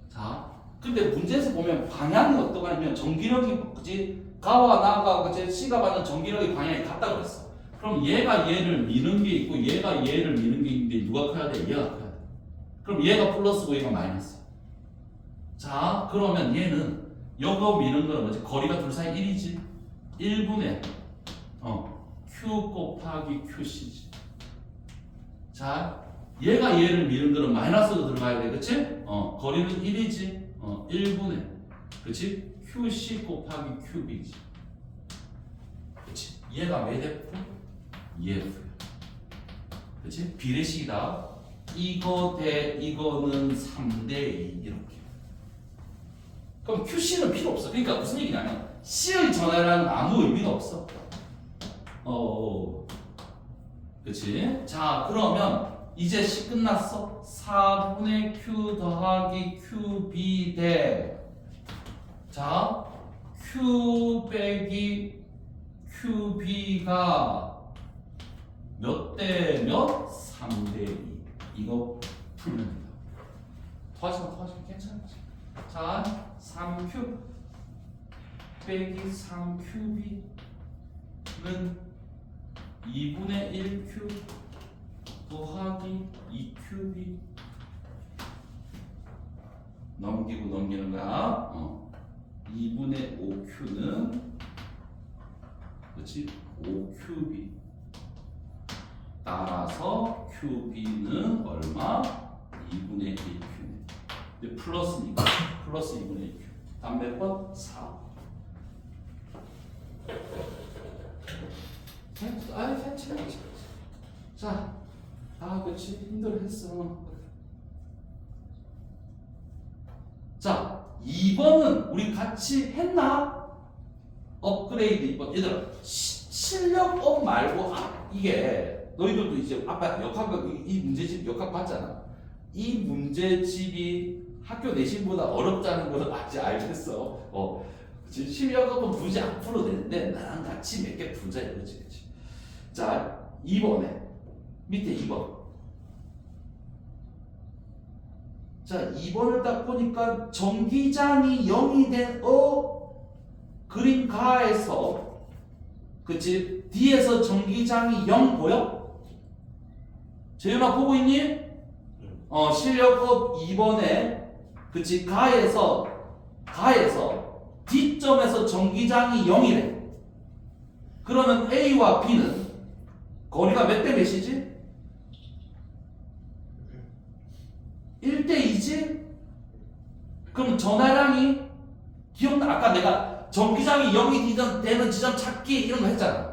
[SPEAKER 1] 자, 근데 문제에서 보면 방향이 어떠가 하면 전기력이 그치? 가와 나가 그치? C가 받는 전기력의 방향이 같다고 그랬어. 그럼 얘가 얘를 미는 게 있고 얘가 얘를 미는 게 있는데 누가 커야 돼? 얘가 커야 돼. 그럼 얘가 플러스고 얘가 마이너스. 자, 그러면 얘는 요거 미는 거는 뭐지? 거리가 둘 사이 1이지. 1분의 Q 곱하기 QC지. 자, 얘가 얘를 미는 거는 마이너스로 들어가야 돼. 그치? 거리는 1이지. 1분의 그치? QC 곱하기 QB지. 그치? 얘가 몇 F? 2F야. 그치? 비례식이다. 이거 대 이거는 3대2 이렇게. 그럼 QC는 필요 없어. 그러니까 무슨 얘기냐면 C의 전화라는 아무 의미가 없어. 그치? 자, 그러면 이제 C 끝났어. 4분의 Q 더하기 QB 대 자, Q 빼기 QB가 몇 대 몇? 3대2. 이거 풀면 된다. 더하지마 괜찮아. 자, 3Q 빼기 3QB는 2분의 1Q 더하기 2QB 넘기고 넘기는 거야. 2분의 5Q는 그렇지? 5QB 따라서 QB는 얼마? 2분의 1Q네. 근데 플러스니까 플러스 2분의 1Q. 다음 몇 번? 4. 괜찮아. 자, 그렇지. 힘들었어. 자, 2번은 우리 같이 했나? 업그레이드 2번. 얘들아, 실력업 말고 이게 너희들도 이제 아까 역학 이 문제집 역학 봤잖아. 이 문제집이 학교 내신보다 어렵다는 걸 아직 알겠어. 실력업은 굳이 안 풀어도 되는데 나랑 같이 몇 개 풀자 이거지, 그렇지? 자, 2번에 밑에 2번. 자, 2번을 딱 보니까 전기장이 0이 된 그림 가에서 그치? D에서 전기장이 0 보여? 재윤아 보고 있니? 실력업 2번에 그치? 가에서 D점에서 전기장이 0이래. 그러면 A와 B는 거리가 몇 대 몇이지? 1대2지? 그럼 전화량이 기억나? 아까 내가 전기장이 0이 되는 지점 찾기 이런 거 했잖아.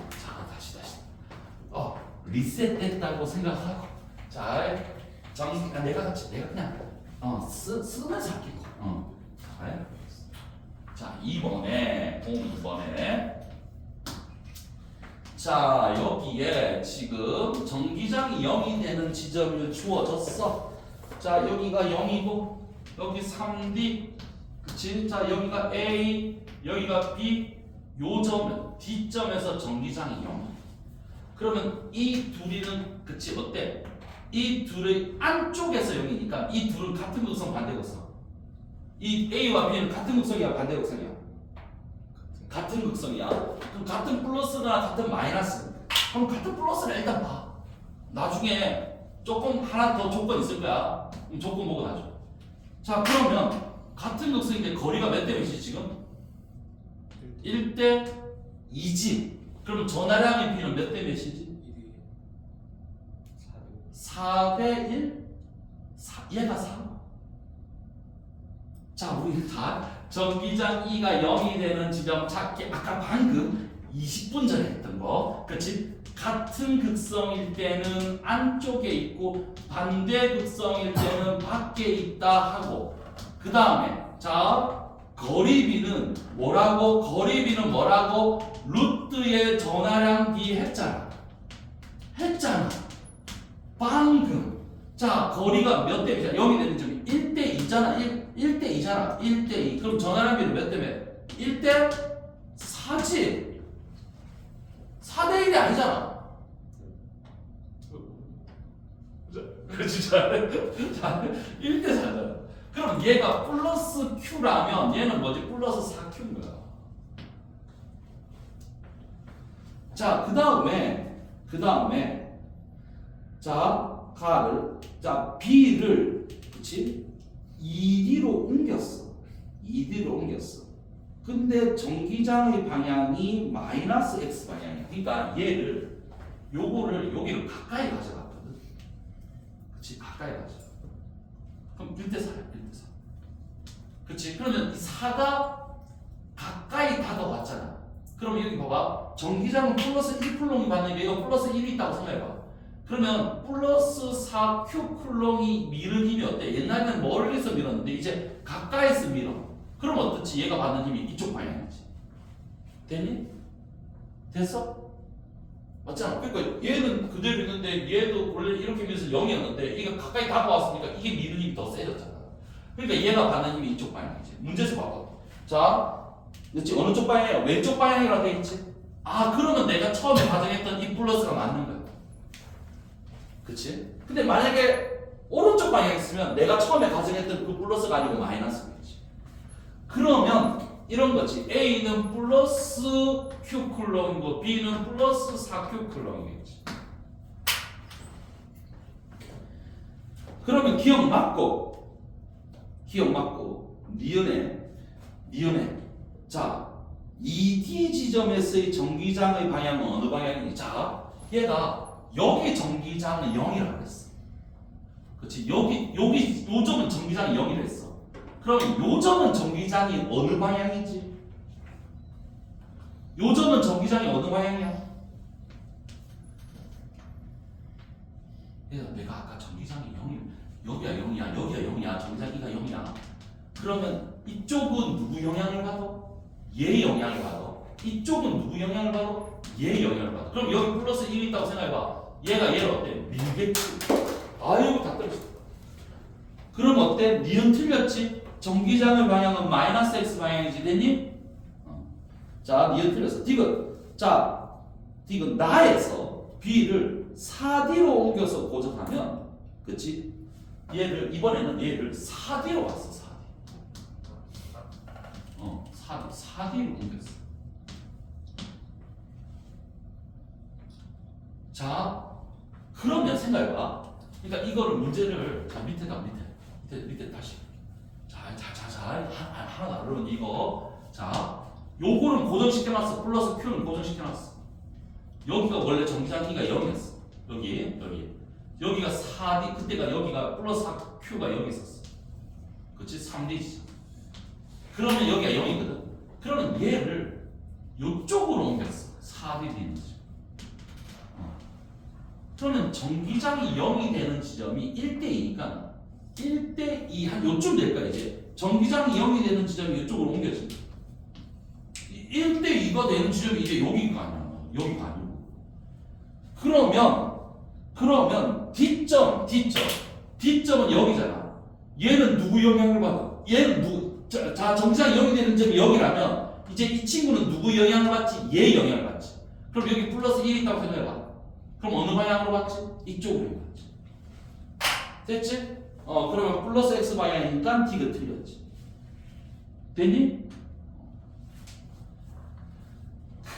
[SPEAKER 1] 자, 다시 리셋됐다고 생각하고 내가 그냥 쓰면서 할게. 자, 2번에 자, 여기에 지금 전기장이 0이 되는 지점이 주어졌어. 자, 여기가 0이고 여기 3D 그치? 자, 여기가 A 여기가 B 요 점은 D점에서 전기장이 0. 그러면 이 둘이는 그치 어때? 이 둘의 안쪽에서 0이니까 이 둘은 같은 극성 반대 극성. 이 A와 B는 같은 극성이야 반대 극성이야? 같은 극성이야. 그럼 같은 플러스나 같은 마이너스? 그럼 같은 플러스를 일단 봐. 나중에 조금 하나 더 조건 있을 거야. 그럼 조건 보고 나죠. 자, 그러면 같은 극성인데 거리가 몇 대 몇이지 지금? 1대 2지. 그럼 전하량의 비는 몇 대 몇이지? 4대 1? 얘가 4. 자, 우리 다 전기장 E가 0이 되는 지점 찾기 아까 방금 20분 전에 했던 거. 그렇지? 같은 극성일 때는 안쪽에 있고 반대 극성일 때는 밖에 있다 하고 그 다음에 자 거리비는 뭐라고? 거리비는 뭐라고? 루트의 전하량 B 했잖아. 방금 자 거리가 몇 대 몇이야? 0이 되는 점이 1대 2잖아. 1대 2잖아. 1대 2. 그럼 전하량 B는 몇 대 몇? 1대 4지. 4대 1이 아니잖아. 그렇지, 잘해. 1대 4잖아. 그럼 얘가 플러스 Q라면 얘는 뭐지? 플러스 4Q인 거야. 자, 그 다음에 자, B를 그치? 2D로 옮겼어. 근데 전기장의 방향이 마이너스 X 방향이야. 그러니까 얘를 여기를 가까이 가져갔거든. 그치? 가까이 가져. 그럼 1대 4야. 1대 4. 그치? 그러면 이 4가 가까이 다가왔잖아. 그럼 여기 봐봐. 전기장은 플러스 1 쿨롱이 받는데 얘가 플러스 1이 있다고 생각해봐. 그러면 플러스 4Q 쿨롱이 미는 힘이 어때? 옛날에는 멀리서 밀었는데 이제 가까이서 밀어. 그럼 어떻지? 얘가 받는 힘이 이쪽 방향이지. 됐니? 됐어? 맞잖아. 그러니까 얘는 그대로 있는데 얘도 원래 이렇게 밀어서 0이었는데 얘가 가까이 다가왔으니까 이게 미는 힘이 더 세졌잖아. 그러니까 얘가 받는 힘이 이쪽 방향이지. 문제에서 봐봐. 자, 그렇지? 어느 쪽 방향이야? 왼쪽 방향이라고 돼 있지? 아, 그러면 내가 처음에 가정했던 이 플러스가 맞는 거야. 그치? 근데 만약에 오른쪽 방향에 있으면 내가 처음에 가정했던 그 플러스가 아니고 마이너스겠지. 그러면 이런 거지. A는 플러스 Q 쿨롱이고 B는 플러스 4Q 쿨롱이겠지. 그러면 기억 맞고 니은에 자 2D 지점에서의 전기장의 방향은 어느 방향이니? 자, 얘가 여기 전기장은 0이라고 했어. 그렇지? 여기 요점은 전기장이 0이라 했어. 그러면 요점은 전기장이 어느 방향이지? 요점은 전기장이 어느 방향이야? 내가 아까 전기장이 0이야 0이야 전기장이가 0이야. 그러면 이쪽은 누구 영향을 받아? 얘 영향을 받아. 이쪽은 누구 영향을 받아? 얘 영향을 받아. 그럼 여기 플러스 1이 있다고 생각해봐. 얘가 얘를 어때? 밀겠지. 아이고 다 떨어졌어. 그럼 어때? 니은 틀렸지? 전기장의 방향은 마이너스 X 방향이지. 됐니? 자, 니은 틀렸어. 디귿 나에서 B를 4D로 옮겨서 고정하면 그치? 이번에는 얘를 4D로 왔어. 4D로 옮겼어. 자, 그러면 생각해봐. 그러니까 이거를 문제를 밑에 다시. 하나 여러분 이거 요거는 고정시켜놨어. 플러스 Q는 고정시켜놨어. 여기가 원래 전기장이가 0이었어. 여기가 4D 그때가 여기가 플러스 Q가 여기 있었어. 그치? 3D지. 그러면 여기가 0이거든. 그러면 얘를 이쪽으로 옮겼어. 4D 있는 지점. 그러면 전기장이 0이 되는 지점이 1대2니까 1대2 한 요쯤 될 거야 이제. 전기장이 0이 되는 지점이 이쪽으로 옮겨져. 1대2가 되는 지점이 이제 여기가 아니고. 그러면 D점은 여기잖아. 얘는 누구 영향을 받아? 전기장이 0이 되는 점이 여기라면 이제 이 친구는 누구 영향을 받지? 얘 영향을 받지. 그럼 여기 플러스 1이 있다고 생각해봐. 그럼 어느 방향으로 받지? 이쪽으로 받지. 됐지? 그러면 플러스 X 방향이니까 D가 틀렸지. 됐니?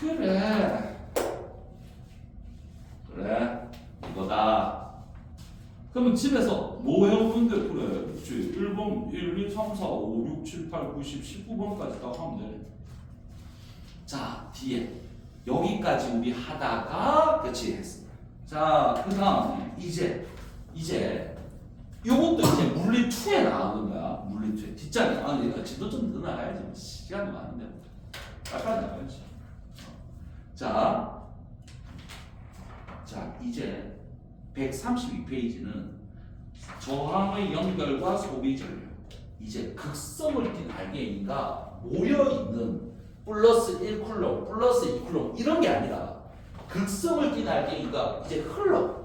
[SPEAKER 1] 그래. 그래 이거다. 그러면 집에서 뭐 해오는데 그래 그렇지 1번 1, 2, 3, 4, 5, 6, 7, 8, 9, 10, 19번까지 딱 하면 되네. 자 뒤에 여기까지 우리 하다가 그치 했어. 자 그 다음에 이제 요것도 이제 물리 2에 나오는 거야. 물리 2에 뒷자리. 아니 진도 좀 늘어나야지. 시간이 많은데 빨리 나가야지. 자 이제 132페이지는 저항의 연결과 소비 전류. 이제 극성을 띤 알게인과 모여 있는 플러스 1쿨럼, 플러스 2쿨럼 이런 게 아니라 극성을 띤 알게인과 이제 흘러가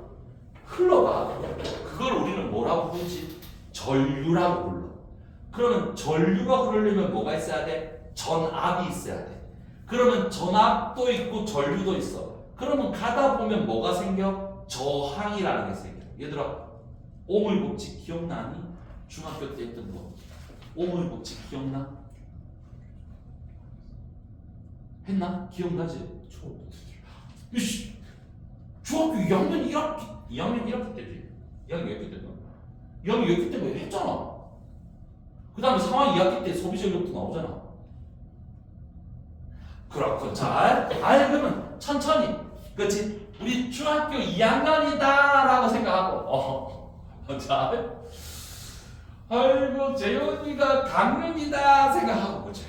[SPEAKER 1] 그걸 우리는 뭐라고 부르지? 전류라고 불러. 그러면 전류가 흐르려면 뭐가 있어야 돼? 전압이 있어야 돼. 그러면 전압도 있고 전류도 있어. 그러면 가다 보면 뭐가 생겨? 저항이라는 게 생겨. 얘들아 오물 법칙 기억나니? 중학교 때 했던 거 오물 법칙 기억나? 했나? 기억나지? 이씨 중학교 2학년 1학기 때지. 2학년 2학기 때인가? 2학년 2학기 때 뭐 했잖아. 그 다음에 3학년 2학기 때 소비전력도 나오잖아. 그렇군. 잘 그러면 천천히 그렇지? 우리 중학교 2학년이다 라고 생각하고 잘 아이고 재현이가 강릉이다 생각하고 그치?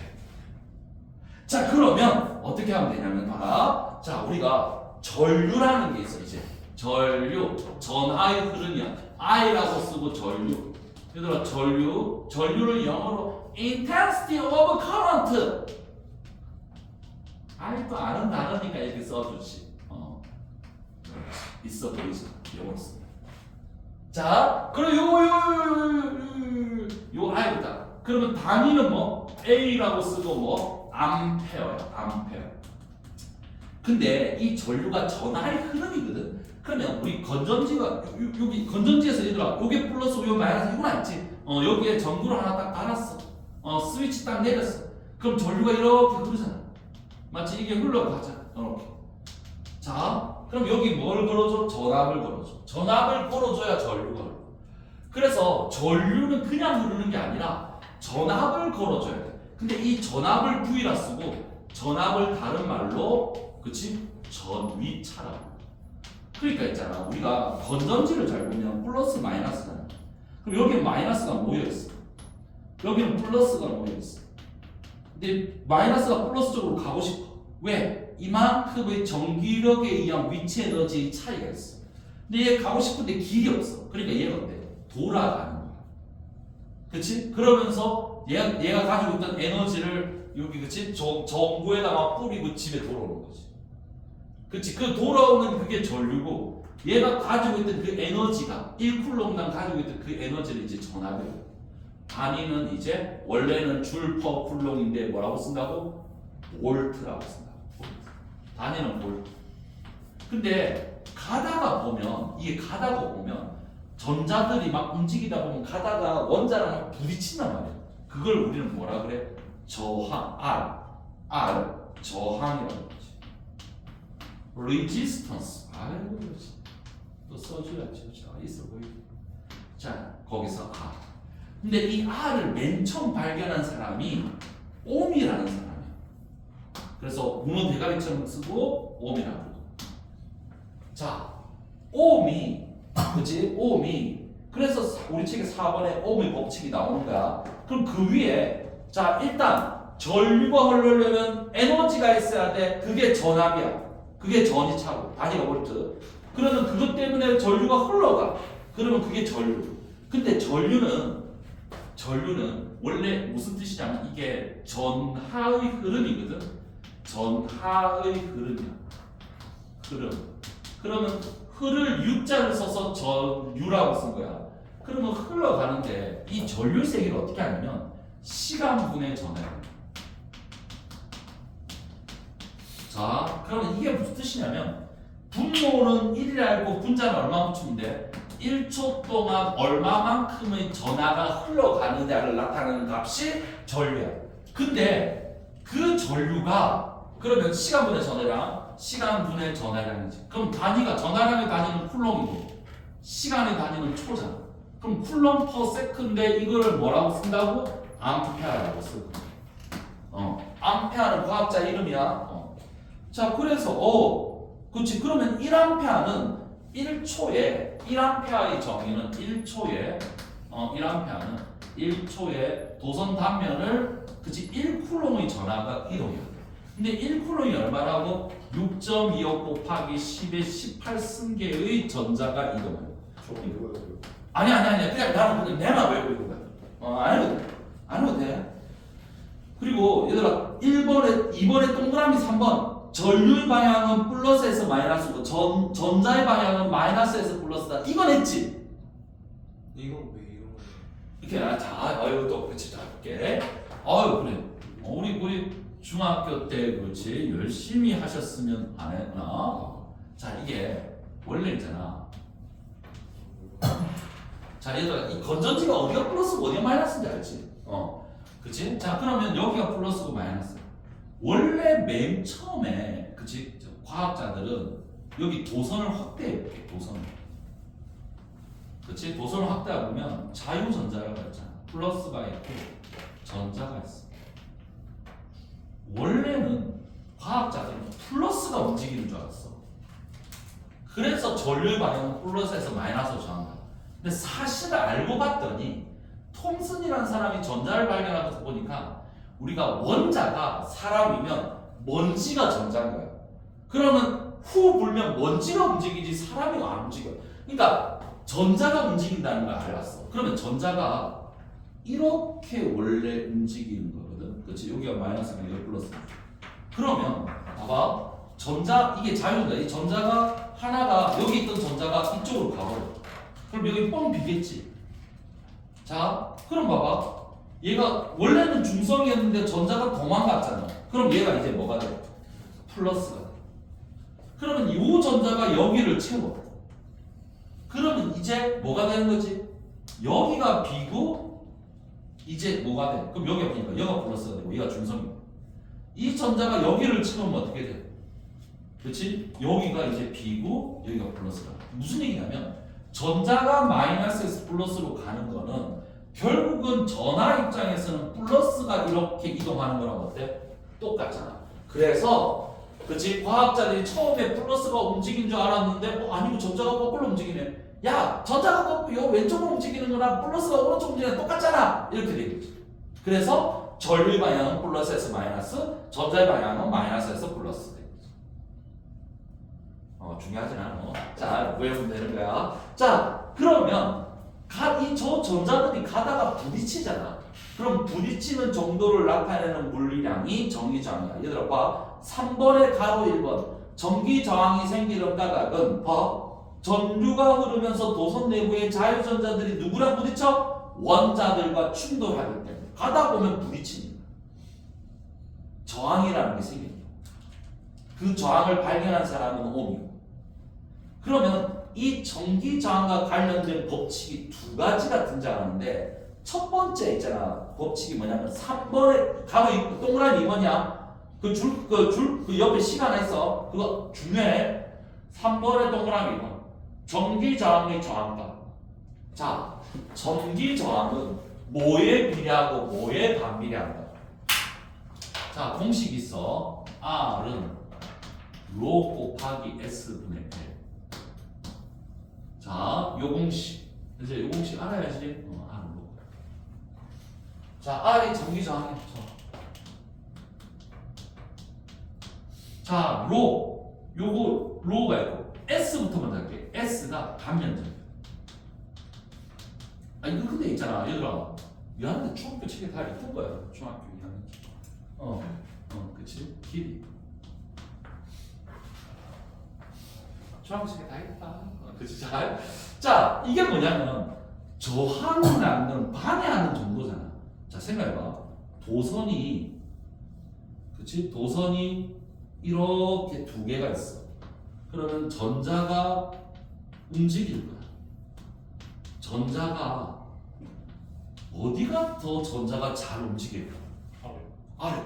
[SPEAKER 1] 자 그러면 어떻게 하면 되냐면 봐라. 자 우리가 전류라는 게 있어. 이제 전류 전하의 흐름이야. I라고 쓰고 전류. 얘들아 전류를 영어로 intensity of current. 아이 또 아는 단어니까 이렇게 써주지. 있어 보이죠? 영어로 써. 자 그럼 요 I다. 그러면 단위는 뭐 A라고 쓰고 뭐 암페어야. 암페어. 근데 이 전류가 전하의 흐름이거든. 그러면 우리 건전지가 여기 건전지에서 얘들아 요게 플러스 요 마이너스 이건 알지? 여기에 전구를 하나 딱 달았어. 스위치 딱 내렸어. 그럼 전류가 이렇게 흐르잖아. 마치 이게 흘러가잖아. 이렇게. 자 그럼 여기 뭘 걸어줘? 전압을 걸어줘. 전압을 걸어줘야 전류가 흘러. 그래서 전류는 그냥 흐르는 게 아니라 전압을 걸어줘야 돼. 근데 이 전압을 V라 쓰고 전압을 다른 말로 그치? 전위차라고. 그러니까 있잖아 우리가 건전지를 잘 보면 플러스 마이너스잖아. 그럼 여기는 마이너스가 모여있어. 여기는 플러스가 모여있어. 근데 마이너스가 플러스 쪽으로 가고 싶어. 왜? 이만큼의 전기력에 의한 위치 에너지의 차이가 있어. 근데 얘 가고 싶은데 길이 없어. 그러니까 얘가 어때? 돌아가는 거야. 그치? 그러면서 얘가 가지고 있던 에너지를 여기 그치? 전구에다가 뿌리고 집에 돌아오는 거지. 그치? 그 돌아오는 그게 전류고 얘가 가지고 있던 그 에너지가 1쿨럼당 가지고 있던 그 에너지를 이제 전압이에요. 단위는 이제 원래는 줄 퍼 쿨럼인데 뭐라고 쓴다고? 볼트라고 쓴다고. 단위는 볼트. 근데 가다가 보면 전자들이 막 움직이다 보면 가다가 원자랑 부딪힌단 말이야. 그걸 우리는 뭐라 그래? 저항, R 저항이라고 그러지. resistance. 아이고 또 써줘야지. 있어 보이지. 자 거기서 R. 근데 이 R을 맨 처음 발견한 사람이 옴이라는 사람이야. 그래서 문어 대가리처럼 쓰고 옴이라고 그러고. 자 옴이 그치? 옴이 그래서 우리 책에 4번에 옴의 법칙이 나오는 거야. 그럼 그 위에 자 일단 전류가 흐르려면 에너지가 있어야 돼. 그게 전압이야. 그게 전이차고 단위가 볼트. 그러면 그것 때문에 전류가 흘러가. 그러면 그게 전류. 근데 전류는 원래 무슨 뜻이냐면 이게 전하의 흐름이거든. 전하의 흐름이야. 흐름. 그러면 흐를 U자를 써서 전유라고 쓴 거야. 그러면 흘러가는데 이 전류 세기를 어떻게 하냐면 시간분의 전하야. 자, 그러면 이게 무슨 뜻이냐면 분모는 1이라 알고 분자는 얼마 붙이면 돼? 1초 동안 얼마만큼의 전하가 흘러가느냐를 나타내는 값이 전류야. 근데 그 전류가 그러면 시간분의 전하랑 시간분의 전하량이지. 그럼 단위가 전하량의 단위는 쿨럼이고 시간의 단위는 초잖아. 그럼 쿨럼 퍼 세컨드에 이거를 뭐라고 쓴다고? 암페어라고 쓸 거야. 암페어는 과학자 이름이야. 자, 그래서 그렇지. 그러면 1암페어는 1초에 1암페어의 정의는 1초에 1암페어는 1초에 도선 단면을 그치 1쿨럼의 전하가 이동이야. 근데 1쿨럼이 얼마라고? 6.25 곱하기 10의 18승계의 전자가 이동해.
[SPEAKER 2] 저거 이거예요.
[SPEAKER 1] 아니 그냥 나는 그냥 내만 외우고 있는 거야. 안 해도 돼. 그리고 얘들아 2번에 동그라미 3번 전류의 방향은 플러스에서 마이너스고 전자의 방향은 마이너스에서 플러스다. 이건 했지?
[SPEAKER 3] 이건 왜 이런 거예요?
[SPEAKER 1] 이렇게 자 또 그치 자 이렇게 그래 우리 중학교 때 그렇지 열심히 하셨으면 안 했나? 자 이게 원래 있잖아. 자 얘들아 이 건전지가 어디가 플러스고 어디가 마이너스인지 알지? 그치? 자 그러면 여기가 플러스고 마이너스. 원래 맨 처음에 그치 과학자들은 여기 도선을 확대해 볼게. 도선을. 그치? 도선을 확대해 보면 자유전자가 있잖아. 플러스가 있고 전자가 있어. 원래는 과학자들은 플러스가 움직이는 줄 알았어. 그래서 전류의 방향은 플러스에서 마이너스로 정한다. 근데 사실을 알고 봤더니 톰슨이라는 사람이 전자를 발견하면서 보니까 우리가 원자가 사람이면 먼지가 전자인 거야. 그러면 후 불면 먼지가 움직이지 사람이 안 움직여. 그러니까 전자가 움직인다는 걸 알았어. 그러면 전자가 이렇게 원래 움직이는 거거든. 그렇지? 여기가 마이너스면 여기 플러스. 그러면 봐봐. 이게 자유전자. 이 전자가 하나가 여기 있던 전자가 이쪽으로 가버려. 그럼 여기 뻥 비겠지. 자, 그럼 봐봐. 얘가 원래는 중성이었는데 전자가 도망갔잖아. 그럼 얘가 이제 뭐가 돼? 플러스가 돼. 그러면 이 전자가 여기를 채워. 그러면 이제 뭐가 되는 거지? 여기가 B고 이제 뭐가 돼? 그럼 여기가 B니까 여기가 플러스가 되고 얘가 중성이고 이 전자가 여기를 채우면 어떻게 돼? 그렇지? 여기가 이제 B고 여기가 플러스가 돼. 무슨 얘기냐면 전자가 마이너스에서 플러스로 가는 거는 결국은 전하 입장에서는 플러스가 이렇게 이동하는 거랑 어때? 똑같잖아. 그래서 그치 과학자들이 처음에 플러스가 움직인 줄 알았는데 아니고 전자가 거꾸로 움직이네. 야 전자가 거꾸로 왼쪽으로 움직이는 거랑 플러스가 오른쪽 움직이는 거 똑같잖아. 이렇게 되겠지. 그래서 전류의 방향은 플러스에서 마이너스, 전자의 방향은 마이너스에서 플러스 되겠지. 중요하진 않아. 자 외우면 되는 거야. 자 그러면 저 전자들이 가다가 부딪히잖아. 그럼 부딪히는 정도를 나타내는 물리량이 전기저항이야. 얘들아 봐. 3번의 가로 1번 전기저항이 생기는 까닭은 전류가 흐르면서 도선 내부의 자유전자들이 누구랑 부딪혀? 원자들과 충돌하기 때문에 가다 보면 부딪히는 거야. 저항이라는 게 생기는 거야. 그 저항을 발견한 사람은 오미고. 그러면 이 전기저항과 관련된 법칙이 두 가지가 등장하는데 첫 번째 있잖아. 법칙이 뭐냐면 3번에 가로 동그라미 2번이야. 그 옆에 식 하나 있어. 그거 중요해. 3번에 동그라미 2번. 전기저항의 저항가. 자, 전기저항은 뭐에 비례하고 뭐에 반비례한다. 자, 공식 있어. R은 로 곱하기 S분의 L. 자, 요 공식. 이제 요 공식 알아야지. R은 로. 자, R이 전기저항이야. 자, 요거 로가 있고 S부터 먼저 할게. S가 반면적. 이거 근데 있잖아, 얘들아. 미안한데 중학교 책에 다 있던 거야. 중학교 2학년. 그치? 길이. 중학교 책에 다 있다. 그치? 자, 이게 뭐냐면 저항을 하는 방해하는 정도잖아. 자, 생각해봐. 도선이, 그치? 도선이 이렇게 두 개가 있어. 그러면 전자가 움직일 거야. 전자가 어디가 더 전자가 잘 움직일까? 아래.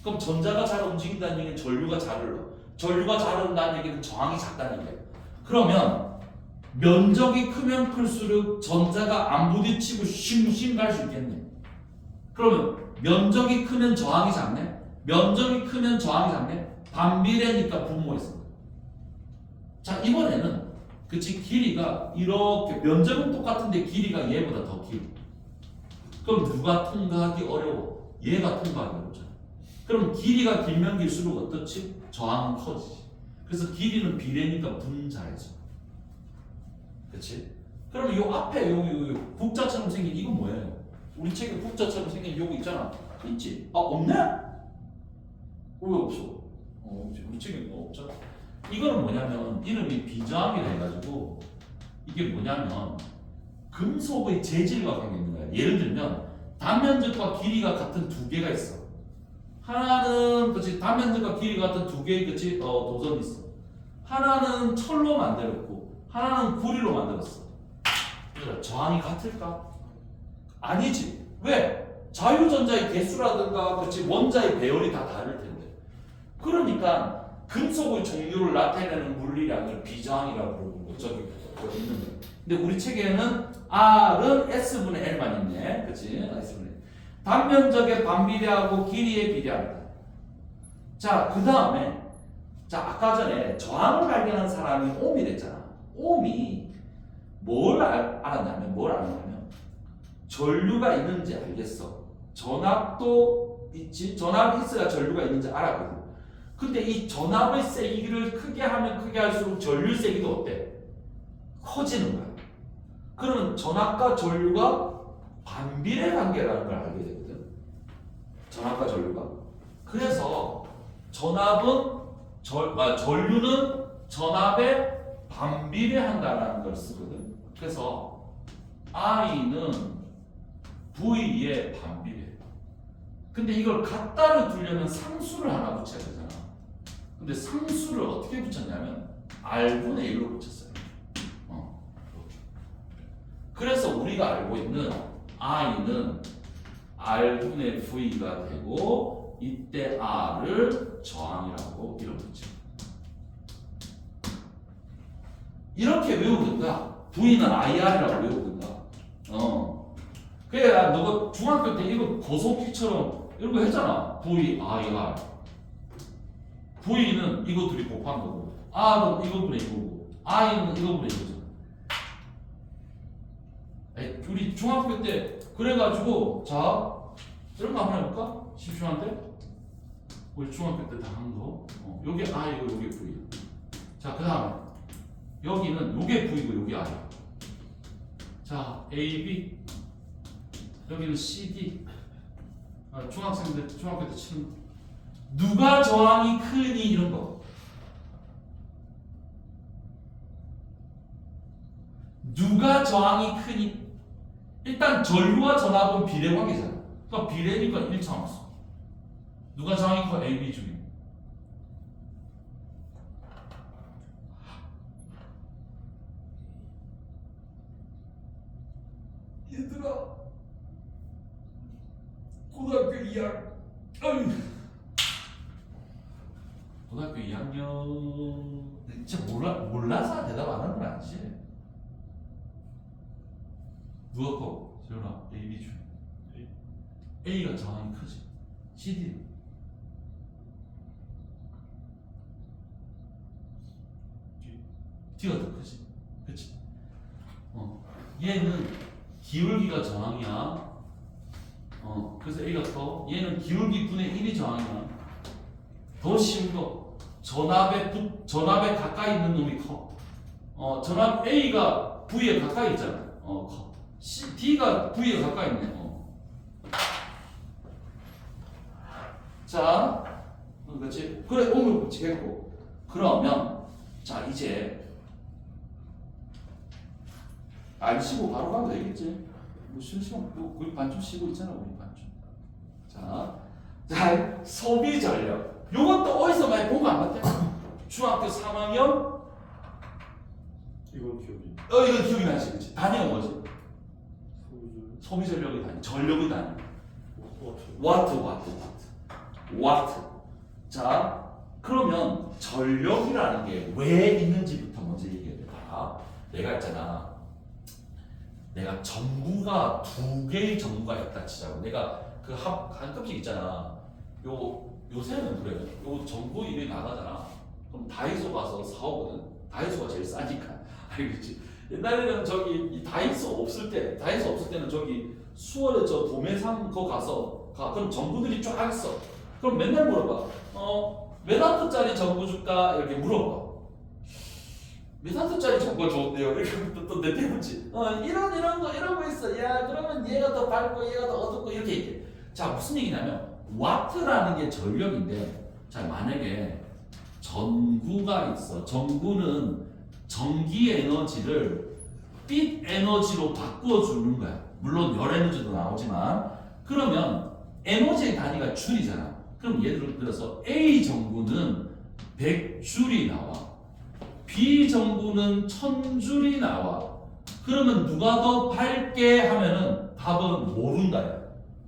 [SPEAKER 1] 그럼 전자가 잘 움직인다는 얘기는 전류가 잘 흘러. 전류가 잘 흐른다는 얘기는 저항이 작다는 얘기예요. 그러면 면적이 크면 클수록 전자가 안 부딪히고 싱싱 갈 수 있겠네. 그러면 면적이 크면 저항이 작네. 면적이 크면 저항이 작네. 반비례니까 분모했어. 자, 이번에는 그치 길이가 이렇게 면적은 똑같은데 길이가 얘보다 더 길어. 그럼 누가 통과하기 어려워? 얘가 통과하기 어렵잖아. 그럼 길이가 길면 길수록 어떻지? 저항은 커지지. 그래서 길이는 비례니까 분자해져. 그치? 그럼 요 앞에 요 국자처럼 생긴 이건 뭐예요? 우리 책에 국자처럼 생긴 요거 있잖아. 있지? 아, 없네? 왜 없어? 우리 책에 뭐 없잖아. 이거는 뭐냐면 이름이 비저항이라 해가지고 이게 뭐냐면 금속의 재질과 관계 있는 거야. 예를 들면 단면적과 길이가 같은 두 개가 있어. 하나는 그치 단면적과 길이가 같은 두 개의 그치 도선이 있어. 하나는 철로 만들었고 하나는 구리로 만들었어. 그래서 저항이 같을까? 아니지. 왜? 자유전자의 개수라든가 그치 원자의 배열이 다 다를 텐데. 그러니까 금속의 종류를 나타내는 물리량을 비저항이라고 부르고 저기 있는 거예요. 근데 우리 책에는 R은 S분의 L만 있네. 그치? S분의 L. 단면적의 반비례하고 길이에 비례한다. 자, 그 다음에 자 아까 전에 저항을 발견한 사람이 옴이 됐잖아. 옴이 뭘 알았냐면 전류가 있는지 알겠어. 전압도 있지. 전압이 있어야 전류가 있는지 알았거든. 근데 이 전압의 세기를 크게 하면 크게 할수록 전류 세기도 어때? 커지는 거야. 그러면 전압과 전류가 반비례 관계라는 걸 알게 되거든. 전압과 전류가. 그래서 전류는 전압에 반비례한다라는 걸 쓰거든. 그래서 I는 V에 반비례. 근데 이걸 같다를 두려면 상수를 하나 붙여야 되잖아. 근데 상수를 어떻게 붙였냐면 R분의 1로 붙였어요. 그래서 우리가 알고 있는 I는 R분의 V가 되고 이때 R을 저항이라고 이런 거죠. 이렇게 외우든가 V는 IR이라고 외우든가 그래야 너가 중학교 때 이거 고속기처럼 이런 거 했잖아. V, IR V는 이거 둘이 곱한 거고 R은 이거분의 이거고 I는 이거분의 이거잖아. 우리 중학교 때 그래가지고 자 이런 거 한번 해볼까? 심심한데? 우리 중학교 때 다 한 거. 요게 I고 요게 V. 자, 그 다음에 여기는 요게 V고 요게 I. 자, A, B. 여기는 C, D. 중학생들 중학교 때 치는 누가 저항이 크니 이런 거. 누가 저항이 크니? 일단 전류와 전압은 비례 관계잖아. 그러니까 비례니까 1차함수. 누가 저항이 커? A, B 중에. 얘들아, 고등학교 2학년. 고등학교 2학년. 진짜 몰라서 대답 안 하는 건 아니지? 누가 커? 재현아, A, B 중에. A가 저항이 크지. CD. D가 더 크지. 그치? 얘는 기울기가 저항이야. 그래서 A가 커. 얘는 기울기 분의 1이 저항이야. 더 쉬운 거. 전압에 가까이 있는 놈이 커. 전압 A가 V에 가까이 있잖아. 커. D가 V에 가까이 있네. 자, 그렇지? 그래, 오늘 붙이겠고. 그러면, 자, 이제, 안 쉬고 바로 가도 되겠지? 뭐, 쉬는 시간, 우리 반쯤 쉬고 있잖아, 우리 반쯤. 자, 소비 전력. 요것도 어디서 많이 본 거 안 같아? 중학교 3학년?
[SPEAKER 2] 이건 기억이.
[SPEAKER 1] 이거 기억이 나지, 그치? 단위가 뭐지?
[SPEAKER 2] 소비
[SPEAKER 1] 소비 전력의 단위, 전력의 단위.
[SPEAKER 2] 와트.
[SPEAKER 1] 와트. 자, 그러면 전력이라는 게 왜 있는지부터 먼저 얘기해야 돼. 봐. 내가 있잖아. 내가 전구가 2개의 전구가 있다 치자고. 내가 그 한급씩 있잖아. 요새는 그래요. 요 전구 일이 나가잖아. 그럼 다이소 가서 사오거든. 다이소가 제일 싸니까. 알겠지? 옛날에는 저기 이 다이소 없을 때는 저기 수원에 저 도매상 거 가서 그럼 전구들이 쫙 있어. 그럼 맨날 물어봐. 몇 와트짜리 전구 줄까? 이렇게 물어봐. 몇 와트짜리 전구가 좋은데요? 이렇게 또 내 대문지. 이런 거 있어. 야, 그러면 얘가 더 밝고 얘가 더 어둡고 이렇게 얘기해. 자, 무슨 얘기냐면 와트라는 게 전력인데, 자, 만약에 전구가 있어. 전구는 전기 에너지를 빛 에너지로 바꿔주는 거야. 물론 열 에너지도 나오지만, 그러면 에너지의 단위가 줄이잖아. 그럼 예를 들어서 A 전구는 100줄이 나와. B 전구는 1000줄이 나와. 그러면 누가 더 밝게 하면은 답은 모른다.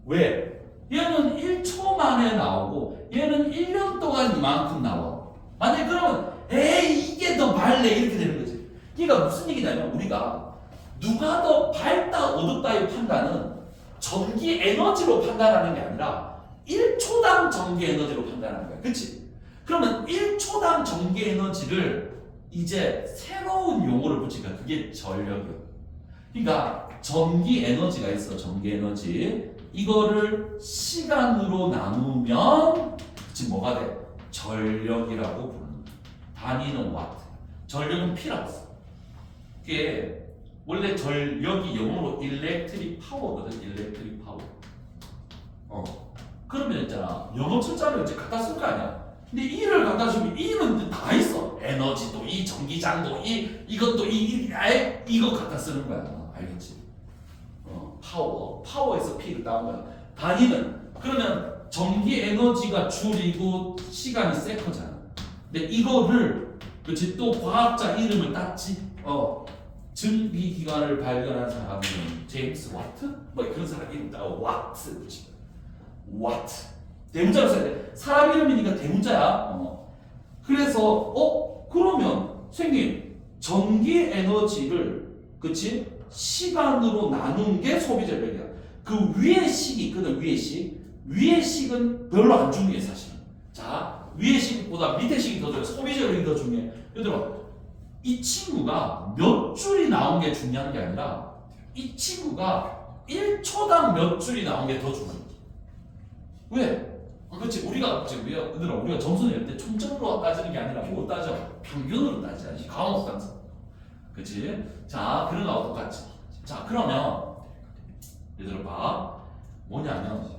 [SPEAKER 1] 왜? 얘는 1초 만에 나오고 얘는 1년 동안 이만큼 나와. 만약에 그러면 에이 이게 더 밝네 이렇게 되는 거지. 그러니까 무슨 얘기냐면 우리가 누가 더 밝다 어둡다의 판단은 전기 에너지로 판단하는 게 아니라 1초당 전기 에너지로 판단하는 거야. 그치? 그러면 1초당 전기 에너지를 이제 새로운 용어를 붙이니까 그게 전력이야. 그러니까 전기 에너지가 있어. 전기 에너지. 이거를 시간으로 나누면 지금 뭐가 돼? 전력이라고 부르는 거야. 단위는 와트. 전력은 P라고 써. 그게 원래 전력이 영어로 electric power거든. electric power. 그러면 있잖아. 영어 철자를 이제 갖다 쓸 거 아니야. 근데 E를 갖다 주면 E는 다 있어. 에너지도 E, 전기장도 E, 이것도 이거 갖다 쓰는 거야. 알겠지? 파워에서 P를 따온 거야. 단위는 그러면 전기 에너지가 줄이고 시간이 세커잖아. 근데 이거를 그렇지 또 과학자 이름을 땄지. 증기기관을 발견한 사람은 제임스 와트? 뭐 그런 사람 이름 따고 와트 그렇지. 와트. 대문자로 써야 돼. 사람 이름이니까 대문자야. 그래서 그러면 선생님 전기 에너지를 그치 시간으로 나눈 게 소비 전력이야. 그 위에 식이 있거든. 위에 식은 별로 안 중요해 사실. 자 위에 식보다 밑에 식이 더 중요해. 소비 전력이 더 중요해. 예를 들어 이 친구가 몇 줄이 나온 게 중요한 게 아니라 이 친구가 1초당 몇 줄이 나온 게 더 중요해. 왜? 그렇지. 우리가 점수 낼 때 총점으로 따지는 게 아니라 뭐 따져? 평균으로 따지지. 과목상수. 그렇지? 자, 그런 거하고 똑같지. 자, 그러면 얘들아 봐. 뭐냐면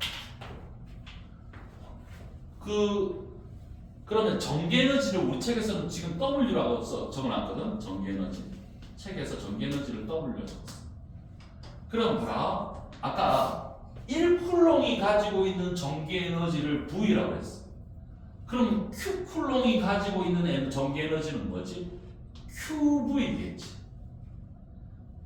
[SPEAKER 1] 그러면 전기에너지를 우리 책에서는 지금 W라고 적어놨거든. 전기에너지. 책에서 전기에너지를 W로 적었어. 그럼 봐라. 아까 1쿨롱이 가지고 있는 전기에너지를 V라고 했어. 그럼 Q쿨롱이 가지고 있는 전기에너지는 뭐지? QV겠지.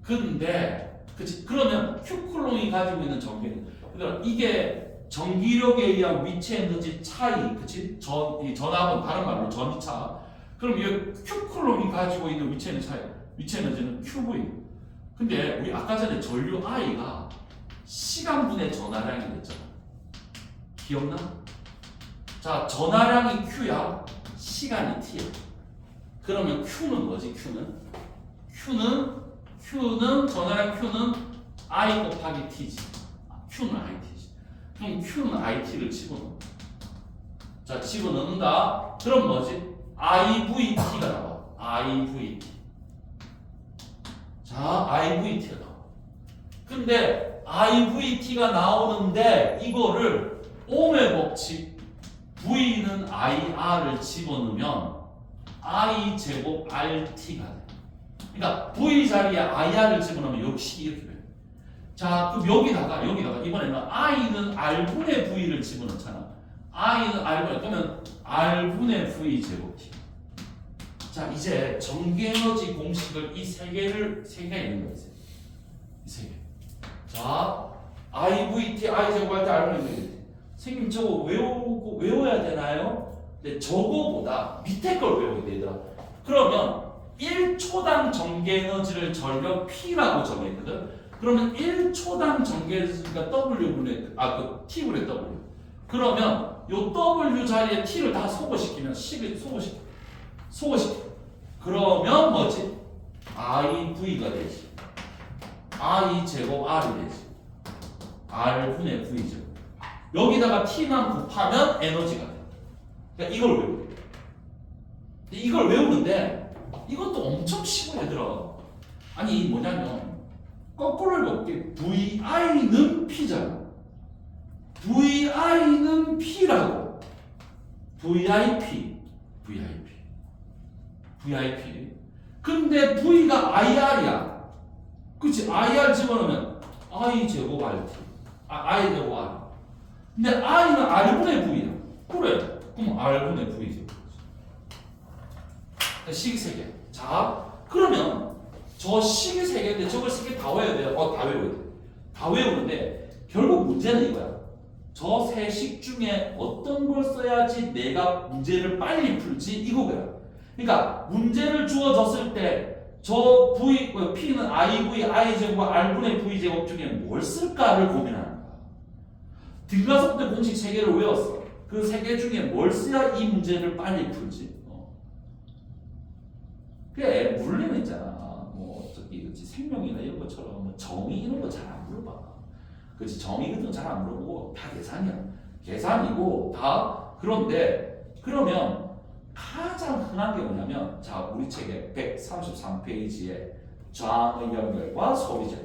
[SPEAKER 1] 근데 그치? 그러면 Q쿨롱이 가지고 있는 전기에너지. 그러니까 이게 전기력에 의한 위치 에너지 차이, 그치? 전압은 다른 말로 전이차. 그럼 이 Q쿨롱이 가지고 있는 위치 에너지 차이, 위치 에너지는 QV. 근데 우리 아까 전에 전류 I가 시간분의 전하량이 됐잖아. 기억나? 자, 전하량이 Q야, 시간이 T야. 그러면 Q는 뭐지? Q는 전하량 Q는 I 곱하기 T지. Q는 IT지. 그럼 Q는 IT를 집어넣어. 자, 집어넣는다. 그럼 뭐지? IVT가 나와. IVT. 자, IVT가 나와. 근데 IVT가 나오는데 이거를 옴의 법칙 V는 IR을 집어넣으면 I 제곱 RT가 돼. 그러니까 V 자리에 IR을 집어넣으면 역시 이렇게 돼. 자, 그럼 여기다가 이번에는 I는 R분의 V를 집어넣잖아. I는 R분의, 그러면 R분의 V 제곱 T. 자, 이제 전기에너지 공식을 이 세 개가 있는 거야. 이 세 개. 자, IVT, I 제곱 할 때 R분의 V. 선생님 저거 외워야 되나요? 근데 저거보다 밑에 걸 외워야 돼, 얘들아. 그러면 1초당 전개 에너지를 전력 P라고 정했거든. 그러면 1초당 전개 에너지가 W분의 그 T분의 W. 그러면 요 W 자리에 T를 다 소거시키면 식을 소거시켜. 그러면 뭐지? IV가 되지. I 제곱 R이 되지. R분의 V죠. 여기다가 T만 곱하면 에너지가 돼. 그러니까 이걸 외우래. 이걸 외우는데 이것도 엄청 쉬워 얘들아. 아니 뭐냐면 거꾸로 읽어볼게. VI는 P잖아. VI는 P라고. VIP. 근데 V가 IR이야. 그치? IR 집어넣으면 I 제곱 RT. I 제곱 R. 근데 I는 R분의 V야. 그래. 그럼 R분의 V죠. 식이 3개. 자, 그러면 저 식이 3개인데 저걸 3개 다 외워야 돼요. 다 외워야 돼. 다 외우는데 결국 문제는 이거야. 저 세 식 중에 어떤 걸 써야지 내가 문제를 빨리 풀지 이거야. 그러니까 문제를 주어졌을 때 저 P는 IV, I제곱, R분의 V제곱 중에 뭘 쓸까를 고민하는 거야. 등가속도 공식 3개를 외웠어. 그 3개 중에 뭘 써야 이 문제를 빨리 풀지. 그게 물리는 있잖아. 뭐 저기 그치 생명이나 이런 것처럼 뭐 정의 이런 거 잘 안 물어봐. 그치 정의 같은 거 잘 안 물어보고 다 계산이야. 계산이고 다. 그런데 그러면 가장 흔한 게 뭐냐면 자 우리 책의 133페이지에 저항의 연결과 소비자.